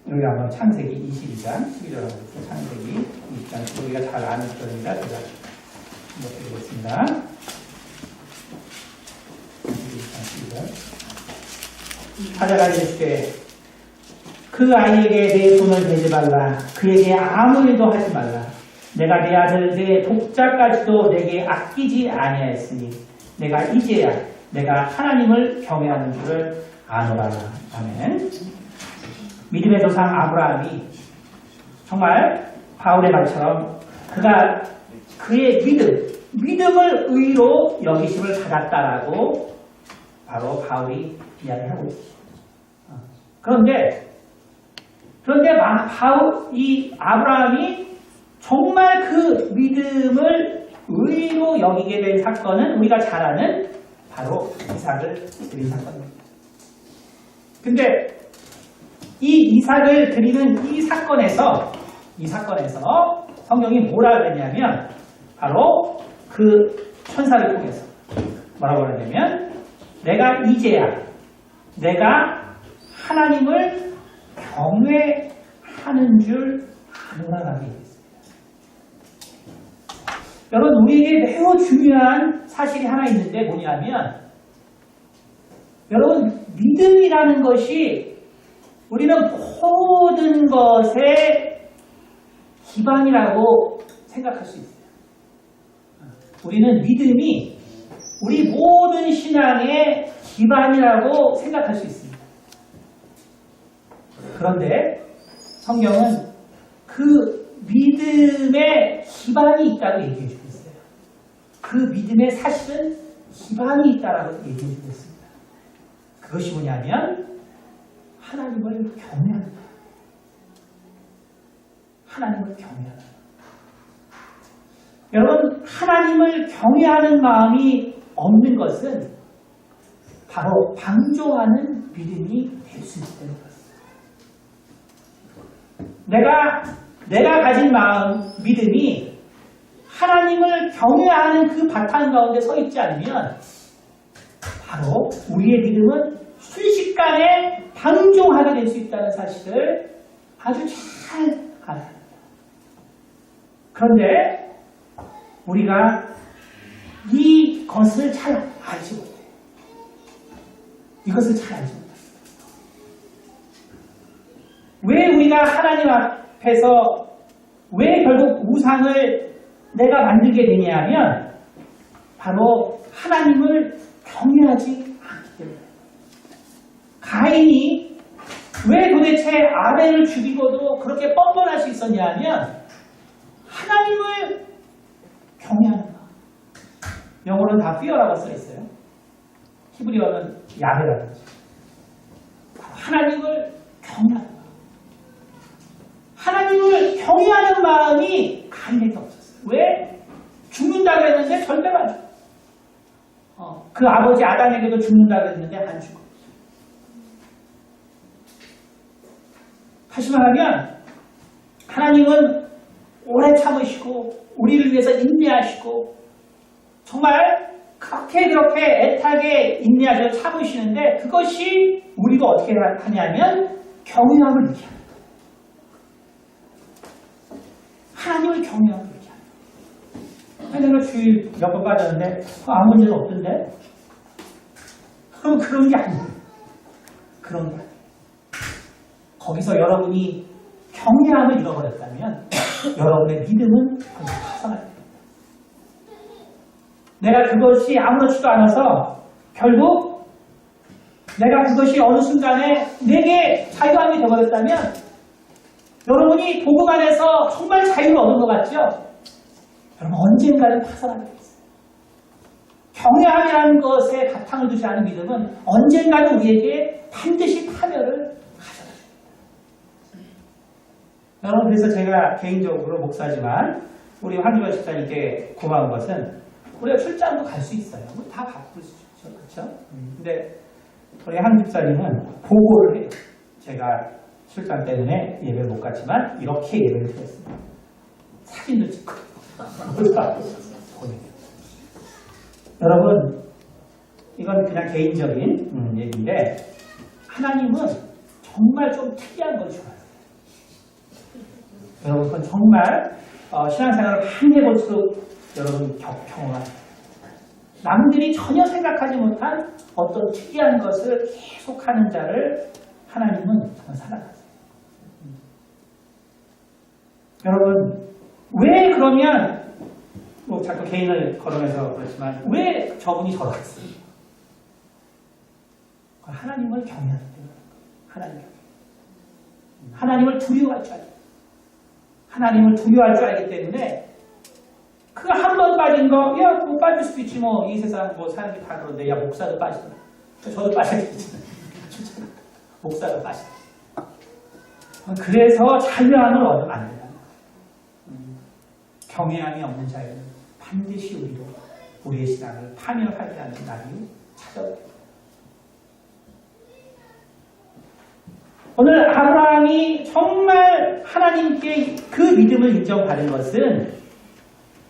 여기 한번 창세기 22장 11절하고 있죠. 창세기 22장 우리가 잘 아는 표현이라 제가 한번 드리겠습니다. 22장 12절 하다가 이르시되 그 아이에게 내 손을 대지 말라. 그에게 아무 일도 하지 말라. 내가 내 아들 내 독자까지도 내게 아끼지 아니하였으니 내가 이제야 내가 하나님을 경외하는 줄을 아노라. 아멘. 믿음의 조상 아브라함이 정말 바울의 말처럼 그가 그의 믿음을 의로 여기심을 받았다라고 바로 바울이 이야기하고 있습니다. 그런데 이 아브라함이 정말 그 믿음을 의로 여기게 된 사건은 우리가 잘 아는 바로 이삭을 드린 사건입니다. 근데 이 이삭을 드리는 이 사건에서 성경이 뭐라 그랬냐면 바로 그 천사를 통해서 뭐라고 그랬냐면 내가 이제야 내가 하나님을 경외하는 줄 아노라라고 얘기했습니다. 여러분 우리에게 매우 중요한 사실이 하나 있는데 뭐냐면 여러분 믿음이라는 것이 우리는 모든 것의 기반이라고 생각할 수 있어요. 우리는 믿음이 우리 모든 신앙의 기반이라고 생각할 수 있습니다. 그런데 성경은 그 믿음의 기반이 있다고 얘기해 주고 있어요. 그 믿음의 사실은 기반이 있다고 얘기해 주고 있습니다. 그것이 뭐냐면 하나님을 경외하는 거예요. 하나님을 경외하는 거예요. 여러분 하나님을 경외하는 마음이 없는 것은 바로 방종하는 믿음이 될 수 있다는 것입니다. 내가 가진 믿음이 하나님을 경외하는 그 바탕 가운데 서 있지 않으면 바로 우리의 믿음은 순식간에 방종하게 될 수 있다는 사실을 아주 잘 알아야 합니다. 그런데 우리가 이것을 잘 알지 못해요. 이것을 잘 알지 못해요. 왜 우리가 하나님 앞에서 왜 결국 우상을 내가 만들게 되냐 하면 바로 하나님을 경외하지 않기 때문에. 가인이 왜 도대체 아벨을 죽이고도 그렇게 뻔뻔할 수 있었냐 하면 하나님을 경외하는 것. 영어로는 다 fear라고 써있어요. 히브리어는 야베라고 하죠. 하나님을 경외하는 것. 하나님을 경외하는 마음이 가인에게 없었어요. 왜? 죽는다고 했는데 절대로 안 죽어. 그 아버지 아담에게도 죽는다고 했는데 안 죽어. 다시 말하면 하나님은 오래 참으시고 우리를 위해서 인내하시고 정말 그렇게 애타게 인내하셔서 참으시는데 그것이 우리가 어떻게 하냐면 경외함을 느끼게 합니다. 하나님을 경외함을 느끼게 합니다. 내가 주일 몇 번 빠졌는데 아무 문제는 없던데? 그런 게 아니에요. 그런 게 아니에요. 거기서 여러분이 경외함을 잃어버렸다면 여러분의 믿음은 파산할 겁니다. 내가 그것이 아무렇지도 않아서 결국 내가 그것이 어느 순간에 내게 자유함이 되어버렸다면 여러분이 복음 안에서 정말 자유를 얻은 것 같죠? 여러분 언젠가는 파산하게 되겠어요. 경외함이라는 것에 바탕을 두지 않은 믿음은 언젠가는 우리에게 반드시 파멸을 여러분, 그래서 제가 개인적으로 목사지만 우리 황기범 집사님께 고마운 것은 우리가 출장도 갈 수 있어요. 다 바쁠 수 있죠. 그렇죠? 근데 우리 한 집사님은 보고를 해요. 제가 출장 때문에 예배를 못 갔지만 이렇게 예배를 드렸습니다. 사진도 찍고 보내요. 여러분, 이건 그냥 개인적인 얘기인데 하나님은 정말 좀 특이한 걸 좋아해요. 여러분, 그건 정말 신앙생활을 많이 해볼수록 여러분 경험할 남들이 전혀 생각하지 못한 어떤 특이한 것을 계속하는 자를 하나님은 정말 사랑하세요. 여러분, 왜 그러면 뭐 자꾸 개인을 거론해서 그렇지만 왜 저분이 저랬어요? 하나님을 경외하는 거예요. 하나님을 두려워할 줄 알아요. 하나님을 두려워할 줄 알기 때문에 그 한 번 빠진 거, 야, 뭐 빠질 수도 있지 뭐. 이 세상 뭐 사람이 다 그런데, 야, 목사도 빠지더라. 저도 빠졌겠지만. 목사도 빠지더라. 그래서 자유함을 얻으면 안 된다. 경외함이 없는 자유는 반드시 우리도 우리의 신앙을 파멸하게 하는 날이 찾아옵니다. 오늘 아브라함이 정말 하나님께 그 믿음을 인정받은 것은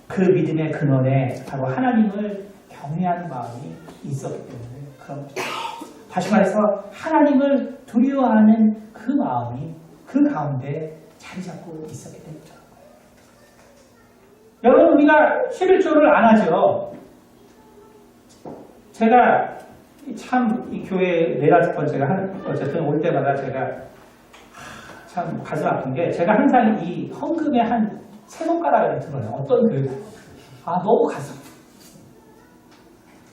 그 믿음의 근원에 바로 하나님을 경외하는 마음이 있었기 때문에 그럽니다. 다시 말해서 하나님을 두려워하는 그 마음이 그 가운데 자리 잡고 있었기 때문이죠. 여러분, 우리가 11조를 안 하죠. 제가 참 이 교회 4-5번째가 어쨌든 올 때마다 제가 참 가슴 아픈 게 제가 항상 이 헌금의 한 3손가락을 들어요. 어떤 교회가. 너무 가슴 아파.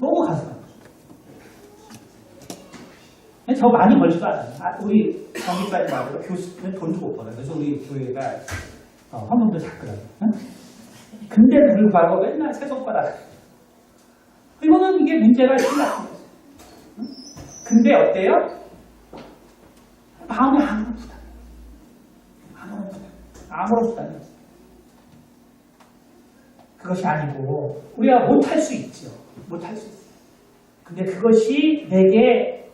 너무 가슴 아파. 저 많이 벌지도 않아요. 우리 정기까지 말고 교수는 돈도 못 벌어요. 그래서 우리 교회가 헌금도 작거든요. 근데도 불구하고 맨날 3손가락. 이거는 이게 문제가 심각한 거죠. 근데 어때요? 마음이 아무런 부담. 아무런 부담이 없어요. 그것이 아니고 우리가 못할 수 있죠. 못할 수 있어요. 근데 그것이 내게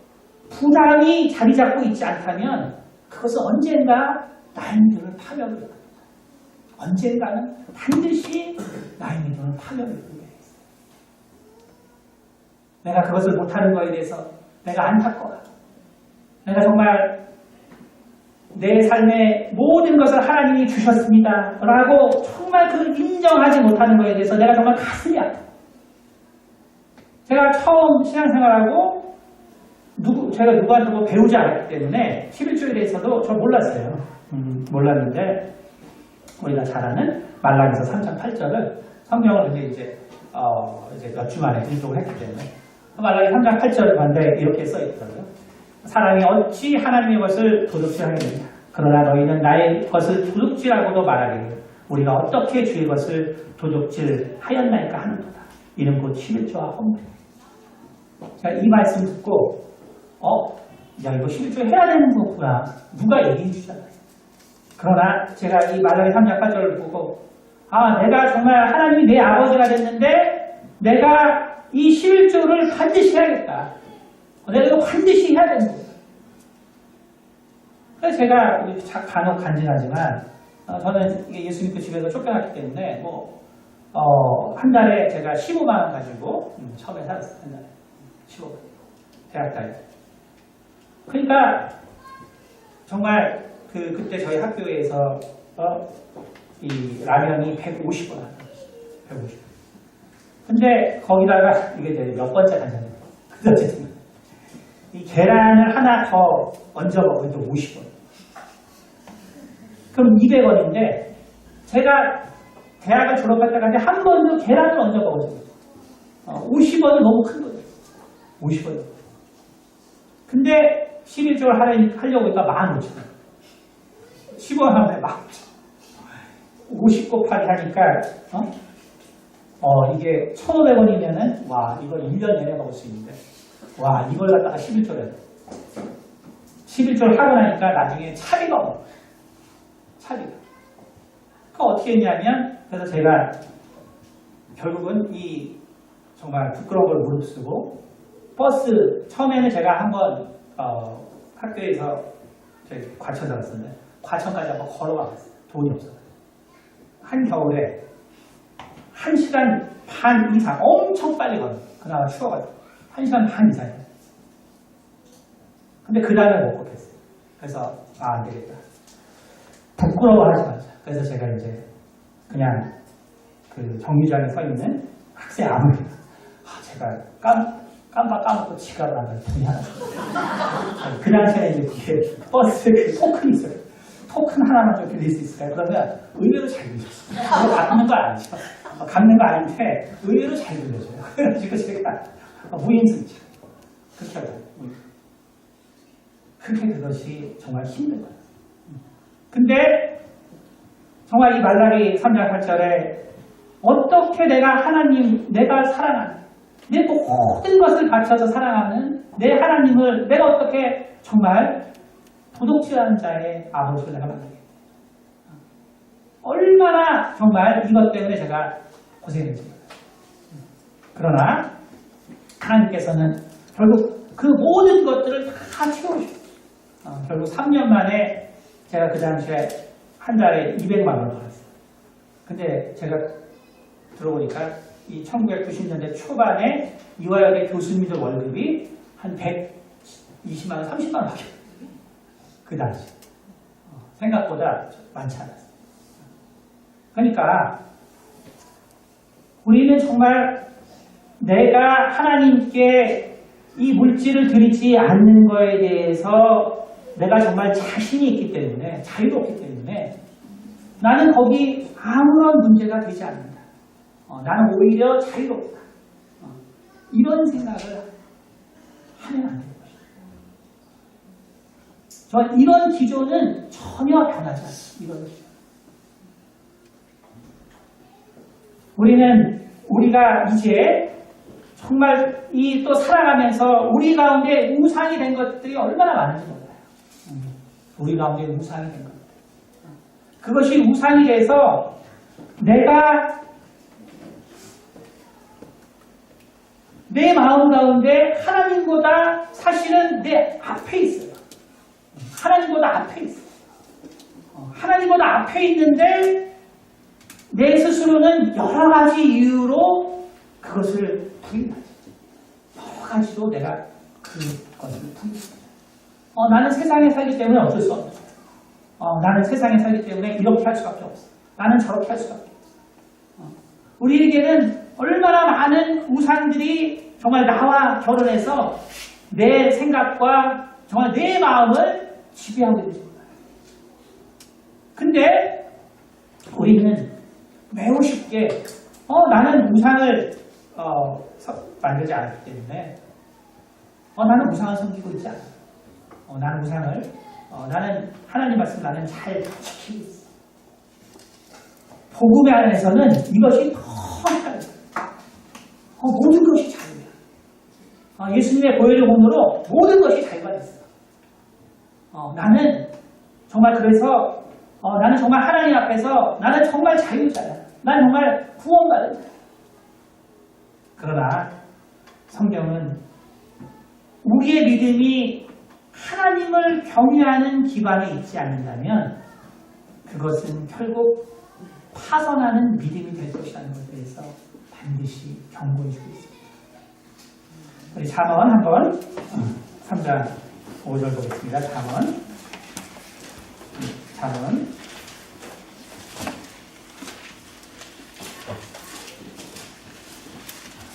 부담이 자리 잡고 있지 않다면 그것은 언젠가 나의 믿음을 파멸을 합니다. 언젠가는 반드시 나의 믿음을 파멸을 하게 있어요. 내가 그것을 못하는 것에 대해서 내가 안타까워. 내가 정말 내 삶의 모든 것을 하나님이 주셨습니다. 라고 정말 그 인정하지 못하는 것에 대해서 내가 정말 가슴이 아파요. 제가 처음 신앙생활하고 제가 누구한테 뭐 배우지 않았기 때문에 11조에 대해서도 저 몰랐어요. 몰랐는데 우리가 잘 아는 말라기서 3장 8절을 성경을 근데 이제 몇 주 만에 분석을 했기 때문에 말라기 3장 8절을 봤는데 이렇게 써 있더라고요. 사람이 어찌 하나님의 것을 도둑질하겠느냐. 그러나 너희는 나의 것을 도둑질하고도 말하기를 우리가 어떻게 주의 것을 도둑질하였나이까 하는도다. 이는 곧 11조와 헌금. 제가 이 말씀 듣고 야 이거 11조 해야 되는 거구나. 누가 얘기해 주잖아요. 그러나 제가 이 말라기 3장 8절을 보고 내가 정말 하나님이 내 아버지가 됐는데 내가 이 11조를 반드시 해야겠다. 내가 이거 반드시 해야 되는 거예요. 그래서 제가 간혹 간증하지만 저는 예수 믿고 집에서 쫓겨났기 때문에 한 달에 제가 15만 원 가지고 처음에 살았어요. 한 달에 15만 원. 대학 다닐 때. 그러니까 정말 그때 저희 학교에서 이 라면이 150원 하더라고요. 150원. 근데 거기다가 이게 이제 몇 번째 간장이에요. 어쨌든 이 계란을 하나 더 얹어 먹으면 또 50원. 그럼 200원인데 제가 대학을 졸업할 때까지 한 번도 계란을 얹어 먹었어요. 50원은 너무 큰 거죠. 50원. 근데 11조를 하려고 하니까 15,000원. 15원 하면 15,000원. 50 곱하기 하니까 이게 1,500원이면은 와 이거 1년 내내 먹을 수 있는데 와 이걸 갖다가 11조를 해야 돼. 11조를 하고 나니까 나중에 차비가 없는 거예요. 차비가. 그거 어떻게 했냐면 그래서 제가 결국은 이 정말 부끄러운 걸 무릅쓰고 버스 처음에는 제가 한번 학교에서 과천 살았었는데 과천까지 한번 걸어왔어요. 돈이 없어요. 한겨울에 1시간 반 이상 엄청 빨리 걸어요. 그나마 추워가지고 1시간 반 이상이에요. 근데 그 다음에 못 걷겠어요. 그래서 안 되겠다. 부끄러워하지 말자. 그래서 제가 이제 그냥 그 정류장에 서 있는 학생 아무리 제가 깜빡 까먹고 지갑을 안 가지고 돈이 하나 그 당시에 이제 뒤에 버스에 그 토큰이 있어요. 토큰 하나만 좀 빌릴 수 있을까요? 그러면 의외로 잘 빌려줘요. 그거 갚는 거 아니죠. 갚는 거 아닌데 의외로 잘 빌려줘요. 그래가지고 제가 무임승차 그렇게 하고 그렇게 그것이 정말 힘든 거예요. 근데 정말 이 말라기 3장 8절에 어떻게 내가 사랑하는 내 모든 것을 바쳐서 사랑하는 내 하나님을 내가 어떻게 정말 도둑질하는 자의 아버지를 내가 만나겠다. 얼마나 정말 이것 때문에 제가 고생했지. 그러나 하나님께서는 결국 그 모든 것들을 다 채워주셨어요. 결국 3년 만에 제가 그 당시에 한 달에 200만 원을 벌었어요. 근데 제가 들어보니까 이 1990년대 초반에 이화여대 교수님들 월급이 한 120만 원, 30만 원 밖에 그 당시 생각보다 많지 않았어요. 그러니까 우리는 정말 내가 하나님께 이 물질을 드리지 않는 거에 대해서 내가 정말 자신이 있기 때문에 자유롭기 때문에 나는 거기 아무런 문제가 되지 않는다. 나는 오히려 자유롭다. 이런 생각을 하면 안 되는 것입니다. 저 이런 기조는 전혀 변하지 않습니다. 이런 기조. 우리가 이제 정말 이 또 살아가면서 우리 가운데 우상이 된 것들이 얼마나 많은지 몰라요. 우리 가운데 우상이 된 것들. 그것이 우상이 돼서 내가 내 마음 가운데 하나님보다 사실은 내 앞에 있어요. 하나님보다 앞에 있어요. 하나님보다 앞에 있는데 내 스스로는 여러 가지 이유로 그것을 부인하지. 여러 가지로 내가 그것을 부인합니다. 나는 세상에 살기 때문에 어쩔 수 없는 거야. 나는 세상에 살기 때문에 이렇게 할 수밖에 없어. 나는 저렇게 할 수밖에 없어. 우리에게는 얼마나 많은 우상들이 정말 나와 결혼해서 내 생각과 정말 내 마음을 지배하고 있는 거예요. 근데 우리는 매우 쉽게 나는 우상을 만들지 않기 때문에 나는 우상을 섬기고 있지 않아. 나는 우상을 나는 하나님 말씀 나는 잘 지키고 있어. 복음의 안에서는 이것이 더 자유야. 모든 것이 자유야. 예수님의 보혈의 공로로 모든 것이 자유가 됐어. 나는 정말 그래서 나는 정말 하나님 앞에서 나는 정말 자유자야. 난 정말 구원받은 자야. 그러나 성경은 우리의 믿음이 하나님을 경외하는 기반에 있지 않는다면 그것은 결국 파선하는 믿음이 될 것이라는 것에 대해서 반드시 경고해 주고 있습니다. 우리 잠언 한번 3장 5절 보겠습니다. 잠언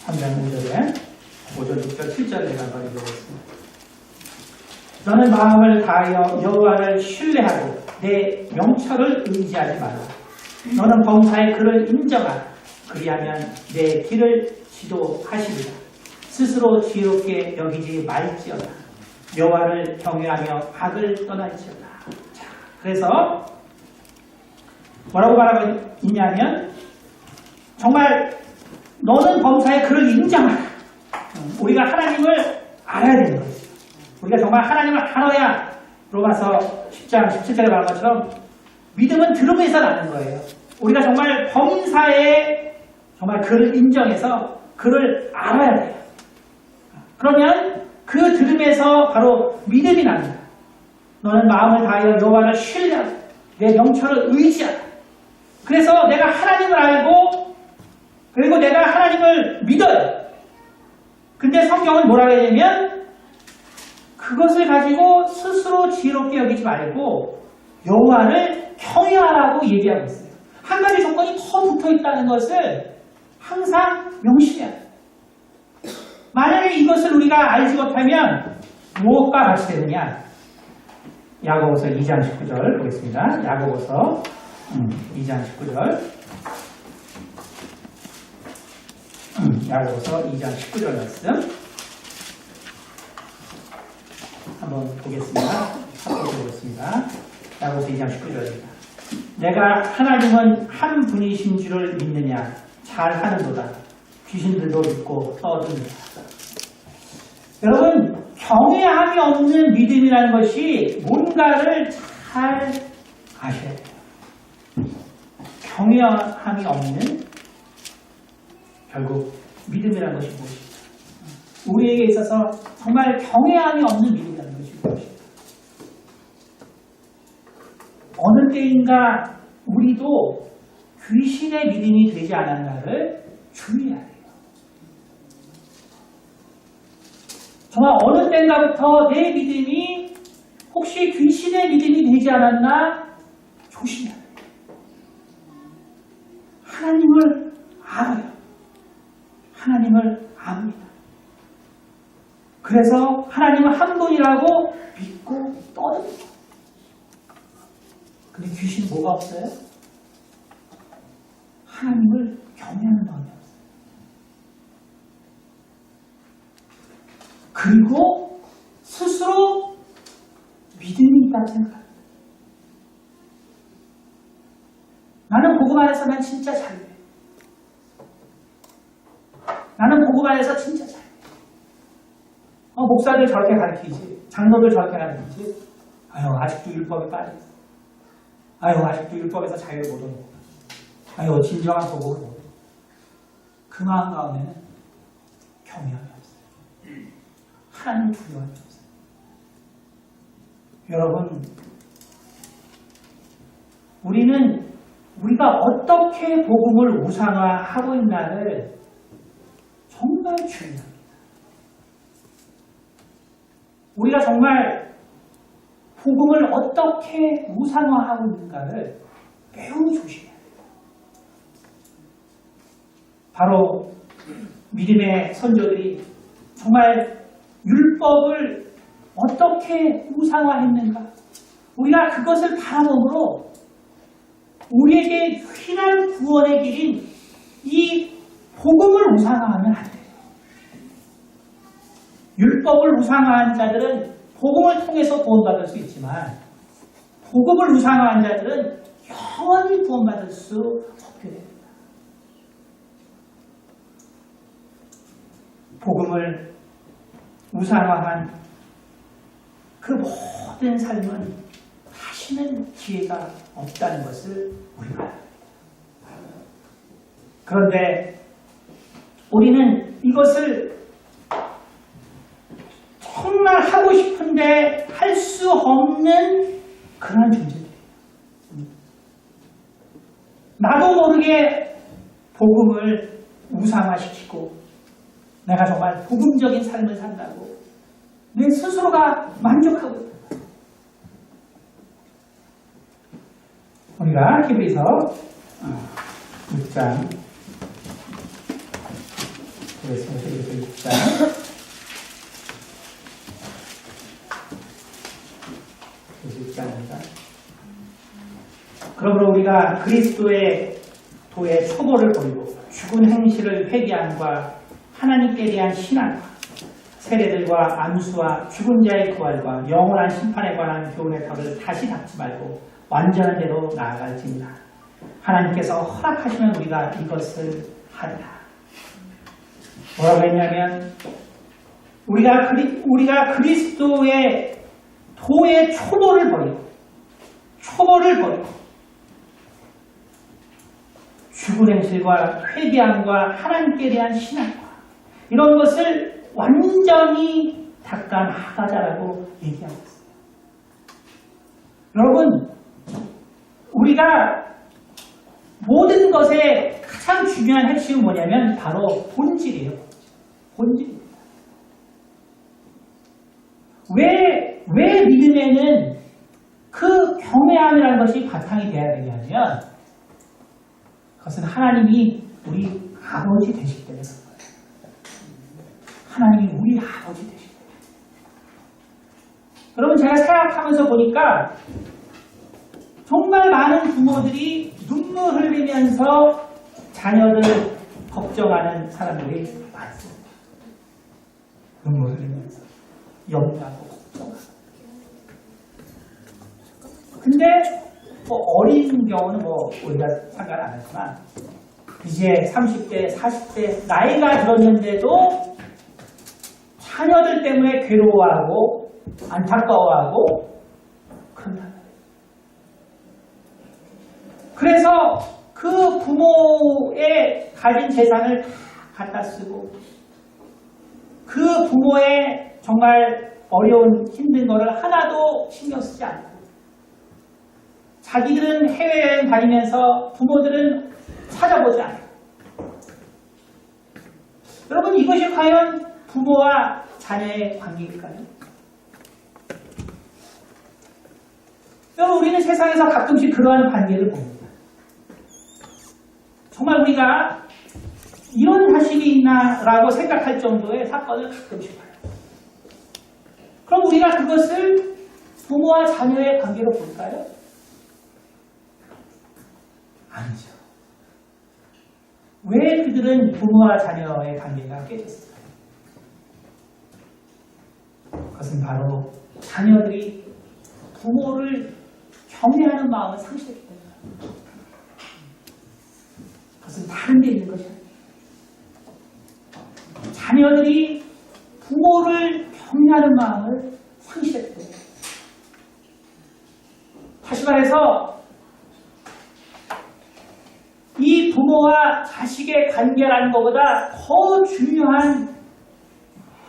3장 5절에 5절, 6절, 7절 내가 한번 읽어보겠습니다. 너는 마음을 다하여 여호와를 신뢰하고 내 명철을 의지하지 마라. 너는 범사의 그를 인정하라. 그리하면 내 길을 지도하시리라. 스스로 지혜롭게 여기지 말지어다. 여호와를 경외하며 악을 떠날지어다. 자, 그래서 뭐라고 말하고 있냐면 정말 너는 범사의 그를 인정하라. 우리가 하나님을 알아야 되는 거예요. 우리가 정말 하나님을 알아야 로마서 10장 17절에 말한 것처럼 믿음은 들음에서 나는 거예요. 우리가 정말 범사에 정말 그를 인정해서 그를 알아야 돼요. 그러면 그 들음에서 바로 믿음이 납니다. 너는 마음을 다하여 여호와를 신뢰하고 내 명철을 의지하라. 그래서 내가 하나님을 알고 그리고 내가 하나님을 믿어요. 근데 성경은 뭐라고 하냐면 그것을 가지고 스스로 지혜롭게 여기지 말고 여호와를 경외하라고 얘기하고 있어요. 한 가지 조건이 더 붙어있다는 것을 항상 명심해야 돼요. 만약에 이것을 우리가 알지 못하면 무엇과 같이 되느냐? 야고보서 2장 19절 보겠습니다. 야고보서 2장 19절 야고보서 2장 19절 말씀 한번 보겠습니다. 한번 보겠습니다. 야고보서 2장 19절입니다. 내가 하나님은 한 분이신 줄을 믿느냐? 잘하는도다. 귀신들도 믿고 떠드느냐. 여러분, 경외함이 없는 믿음이라는 것이 뭔가를 잘 아셔야 돼요. 경외함이 없는 결국 믿음이라는 것이 무엇입니까? 우리에게 있어서 정말 경외함이 없는 믿음이라는 것이 무엇입니까? 어느 때인가 우리도 귀신의 믿음이 되지 않았나를 주의해야 돼요. 정말 어느 때인가부터 내 믿음이 혹시 귀신의 믿음이 되지 않았나 조심해야 돼요. 하나님을 알아요. 하나님을 압니다. 그래서 하나님은 한 분이라고 믿고 떠듭니다. 근데 귀신 뭐가 없어요? 하나님을 경외하는 마음이 없어요. 그리고 스스로 믿음이 있다고 생각합니다. 나는 복음 안에서만 진짜 자유해. 나는 복음 안에서 진짜 자유해. 목사들 저렇게 가르치지. 장로들 저렇게 가르치지. 아직도 율법에 빠져있어. 아직도 율법에서 자유를 못 얻는. 진정한 복음을 못 얻는. 그 마음 가운데는 경외함이 없어요. 하나님 두려움이 없어요. 여러분, 우리가 어떻게 복음을 우상화하고 있나를 정말 중요합니다. 우리가 정말 복음을 어떻게 우상화하고 있는가를 매우 조심해야 돼요. 바로 믿음의 선조들이 정말 율법을 어떻게 우상화했는가? 우리가 그것을 바라봄으로 우리에게 유일한 구원의 길인 이 복음을 우상화하면 안 돼요. 율법을 우상화한 자들은 복음을 통해서 구원받을 수 있지만 복음을 우상화한 자들은 영원히 구원받을 수 없게 됩니다. 복음을 우상화한 그 모든 삶은 다시는 기회가 없다는 것을 우리가 알아야 합니다. 그런데 우리는 이것을 정말 하고 싶은데 할 수 없는 그런 존재들이에요. 나도 모르게 복음을 우상화시키고 내가 정말 복음적인 삶을 산다고 내 스스로가 만족하고 있다. 우리가 히브리서 6장 히브리서 6장 6장입니다. 그러므로 우리가 그리스도의 도의 초보를 버리고 죽은 행실을 회개함과 하나님께 대한 신앙과 세례들과 안수와 죽은 자의 부활과 영원한 심판에 관한 교훈의 털을 다시 닫지 말고 완전한 대로 나아갈지니라. 하나님께서 허락하시면 우리가 이것을 하리라. 뭐라고 했냐면 우리가 그리스도의 도의 초보를 버리고 죽은 행실과 회개함과 하나님께 대한 신앙과 이런 것을 완전히 닦아 나가자라고 얘기하고 있습니다. 여러분, 우리가 모든 것의 가장 중요한 핵심은 뭐냐면 바로 본질이에요. 본질입니다. 왜 믿음에는 그 경외함이라는 것이 바탕이 되어야 되냐면 그것은 하나님이 우리 아버지 되시기 때문에 그런 거예요. 하나님이 우리 아버지 되시기 때문에. 여러분, 제가 생각하면서 보니까 정말 많은 부모들이 눈물 흘리면서 자녀들 걱정하는 사람들이 많습니다. 눈물 흘리면서 염려하고 걱정하고. 근데 어린 경우는 우리가 상관 안 하지만 이제 30대, 40대 나이가 들었는데도 자녀들 때문에 괴로워하고 안타까워하고 그런다. 그래서 그 부모의 가진 재산을 다 갖다 쓰고 그 부모의 정말 어려운 힘든 거를 하나도 신경 쓰지 않고 자기들은 해외여행 다니면서 부모들은 찾아보지 않아요. 여러분, 이것이 과연 부모와 자녀의 관계일까요? 여러분, 우리는 세상에서 가끔씩 그러한 관계를 봅니다. 정말 우리가 이런 자식이 있나라고 생각할 정도의 사건을 가끔씩 봐요. 그럼 우리가 그것을 부모와 자녀의 관계로 볼까요? 아니죠. 왜 그들은 부모와 자녀의 관계가 깨졌을까요? 그것은 바로 자녀들이 부모를 경외하는 마음을 상실했기 때문입니다. 그것은 다른 데 있는 것이 아니에요. 자녀들이 부모를 경외하는 마음을 상실했기 때문에. 다시 말해서 이 부모와 자식의 관계라는 것보다 더 중요한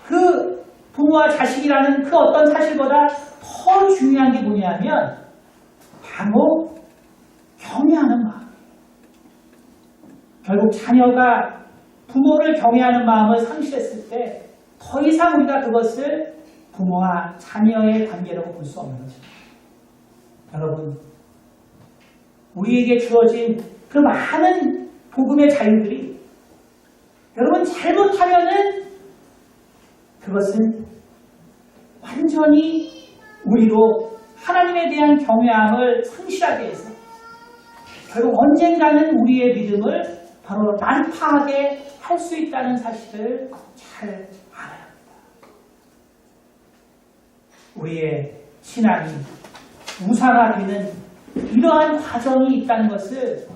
그 부모와 자식이라는 그 어떤 사실보다 더 중요한 게 뭐냐면 바로 경외하는 마음. 결국 자녀가 부모를 경외하는 마음을 상실했을 때 더 이상 우리가 그것을 부모와 자녀의 관계라고 볼 수 없는 것입니다. 여러분, 우리에게 주어진 그 많은 복음의 자유들이 여러분 잘못하면은 그것은 완전히 우리로 하나님에 대한 경외함을 상실하게 해서 결국 언젠가는 우리의 믿음을 바로 난파하게 할 수 있다는 사실을 잘 알아야 합니다. 우리의 신앙이 우상화되는 이러한 과정이 있다는 것을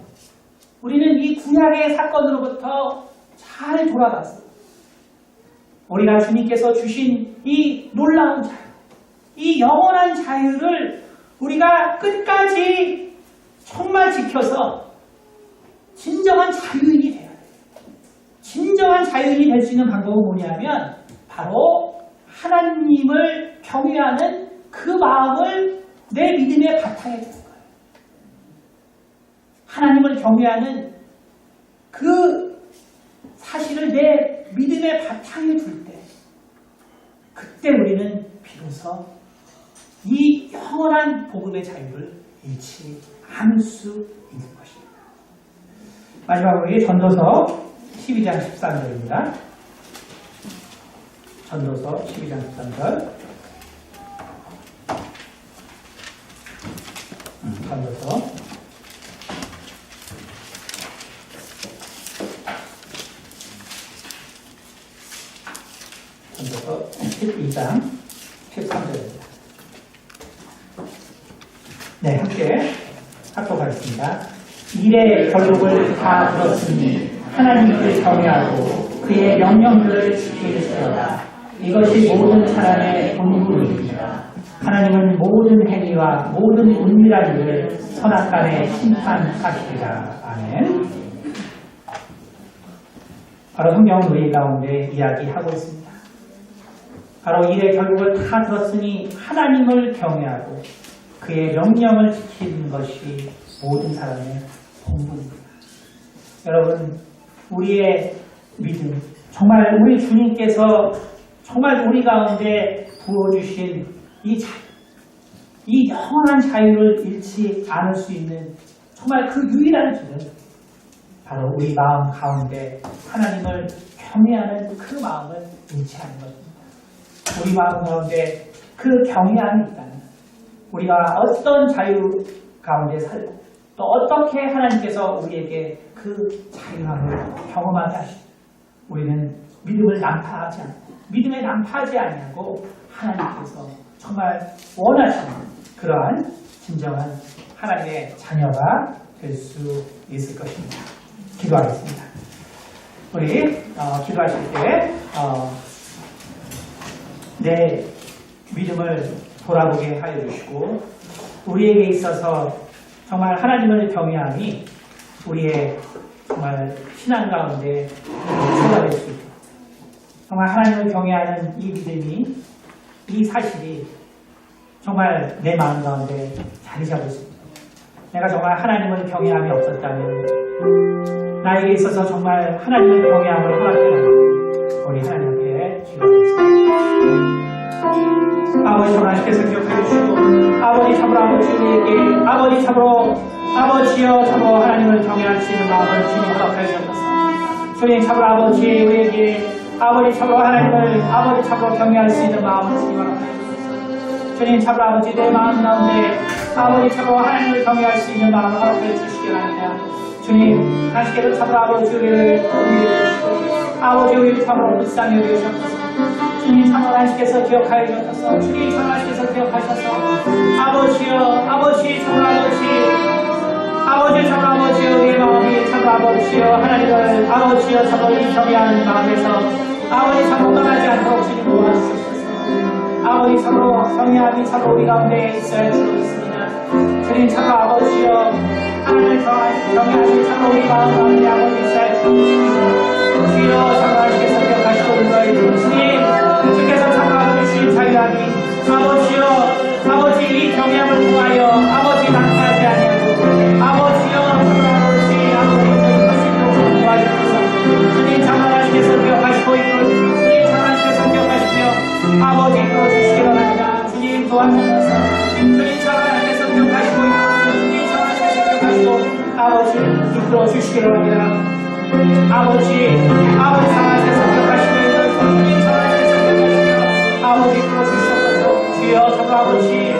우리는 이 구약의 사건으로부터 잘 돌아봤어요. 우리가 주님께서 주신 이 놀라운 자유, 이 영원한 자유를 우리가 끝까지 정말 지켜서 진정한 자유인이 돼야 돼요. 진정한 자유인이 될 수 있는 방법은 뭐냐면 바로 하나님을 경외하는 그 마음을 내 믿음의 바탕에 두는 거예요. 하나님을 경외하는 그 사실을 내 믿음의 바탕에 둘 때, 그때 우리는 비로소 이 영원한 복음의 자유를 잃지 않을 수 있는 것입니다. 마지막으로 전도서 12장 13절입니다. 전도서 12장 13절. 전도서 12장 13절입니다. 네, 함께 합독하겠습니다. 일의 결국을 다 들었으니 하나님을 경외하고 그의 명령들을 지킬지어다. 이것이 모든 사람의 본분입니다. 하나님은 모든 행위와 모든 은밀한 일을 선악간에 심판하시리라. 아멘. 바로 성경은 우리 가운데 이야기하고 있습니다. 바로 일의 결국을 다 들었으니 하나님을 경외하고 그의 명령을 지키는 것이 모든 사람의 본분입니다. 여러분, 우리의 믿음, 정말 우리 주님께서 정말 우리 가운데 부어주신 이 자유, 이 영원한 자유를 잃지 않을 수 있는 정말 그 유일한 길은 바로 우리 마음 가운데 하나님을 경외하는 그 마음을 잃지 않는 것입니다. 우리 마음 가운데 그 경외함이 있다면 우리가 어떤 자유 가운데 살고 또 어떻게 하나님께서 우리에게 그 자유함을 경험하게 하시고 우리는 믿음을 난파하지 않고 믿음에 난파하지 아니하고 하나님께서 정말 원하시는 그러한 진정한 하나님의 자녀가 될 수 있을 것입니다. 기도하겠습니다. 우리 기도하실 때 내 믿음을 돌아보게 하여 주시고 우리에게 있어서 정말 하나님을 경외함이 우리의 정말 신앙 가운데 소화될 수 있도록 정말 하나님을 경외하는 이 믿음이 이 사실이 정말 내 마음 가운데 자리 잡을 수 있도록 내가 정말 하나님을 경외함이 없었다면 나에게 있어서 정말 하나님을 경외함을 허락해달라고 우리 하나님 앞에 기도하겠습니다. 아버지 참으로 하나님께서 기억해 주시고 아버지 참으로 아버지에게 아버지 참으로 아버지여 참으로 하나님을 경외할 수 있는 마음을 주님 허락하여 주옵소서. 주님 참으로 아버지 우리에게 아버지 참으로 하나님을 아버지 참으로 경외할 수 있는 마음을 주님 허락하여 주옵소서. 주님 참으로 아버지 내 마음 가운데 아버지 참으로 하나님을 경외할 수 있는 마음을 허락하여 주시기 바랍니다. 주님 하나님께서 참으로 아버지 우리를 공유해 주시고 아버지 우리를 참으로 불쌍히 여기셨소서. 주님 참으로 하나님께서 기억하여 주셔서 주님 참으로 하나님께서 기억하셔서 아버지여 아버지 참으로 아버지 참으로 아버지 우리의 마음이 참으로 아버지여 하나님을 아버지여 참으로 경외하는 마음에서 아버지 참으로 떠나지 않도록 주님 도와주시옵소서. 아버지 참으로 경외함이 참으로 우리 가운데 있어야 주옵습니다. 주님 참으로 아버지여 하나님을 경외함이 참으로 우리 마음 가운데 아버지 있어야 주옵습니다. 주여 참으로 하나님께서 기억하시고 은거의 주님 주께서 참으로 주신 자유함이 아버지여 아버지 이 경외함을 통하여 아버지 낙하하지 아니하고 아버지여 아버지 하시도록 도와주셔서 주님 참으로 하나님께서 기억하시고 있고 주님 참으로 하나님께서 기억하시며 아버지 이끌어주시기 바랍니다. 주님 도와주셔서 주님 참으로 하나님께서 기억하시고 있고 주님 참으로 하나님께서 기억하시고 아버지 이끌어주시기 바랍니다. 아버지 하나님께서 기억하시고 있고 주님 참으로 하나님께서 기억하시며 아버지 이끌어주시옵소서. 아버지,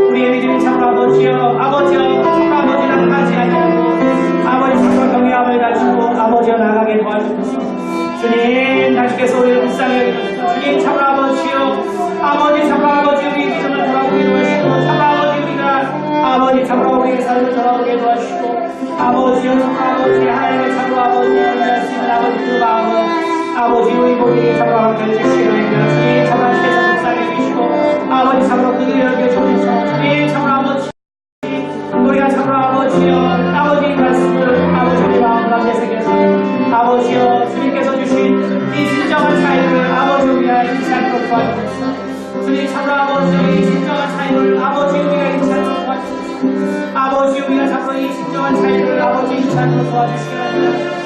우리의 믿음이 참으로 아버지여, 아버지여, 참으로 아버지랑 같이 하냐고, 아버지 참으로 경외함을 가지고 아버지여 나가게 도와주소서. 주님, 당신께서 우리를 불쌍히 여기소서. 주님, 참으로 아버지여, 아버지 참으로 아버지 우리의 믿음을 돌아보게 도와주시고, 참으로 아버지 우리가 아버지 참으로 우리의 삶을 돌아보게 도와주시고, 아버지여 참으로 아버지 하나님의 참으로 아버지의 말씀을 아버지 그 마음을 아버지 우리 모두에게 참으로 함께 해주시옵나이다. 주님 참으로 하나님께서 불쌍히 여기시고 아버지 참으로 그들을 여겨주소서. 주님 참으로 아버지 우리가 참으로 아버지여 아버지의 말씀을 아버지 우리 마음 가운데 새겨서 아버지여 주님께서 주신 이 진정한 사이를 아버지 우리가 잊지 않도록 도와주소서. 주님 참으로 아버지 이 진정한 사이를 아버지 우리가 잊지 않도록 도와주소서. 아버지 우리가 참으로 이 진정한 사이를 아버지 잊지 않도록 도와주시기 바랍니다.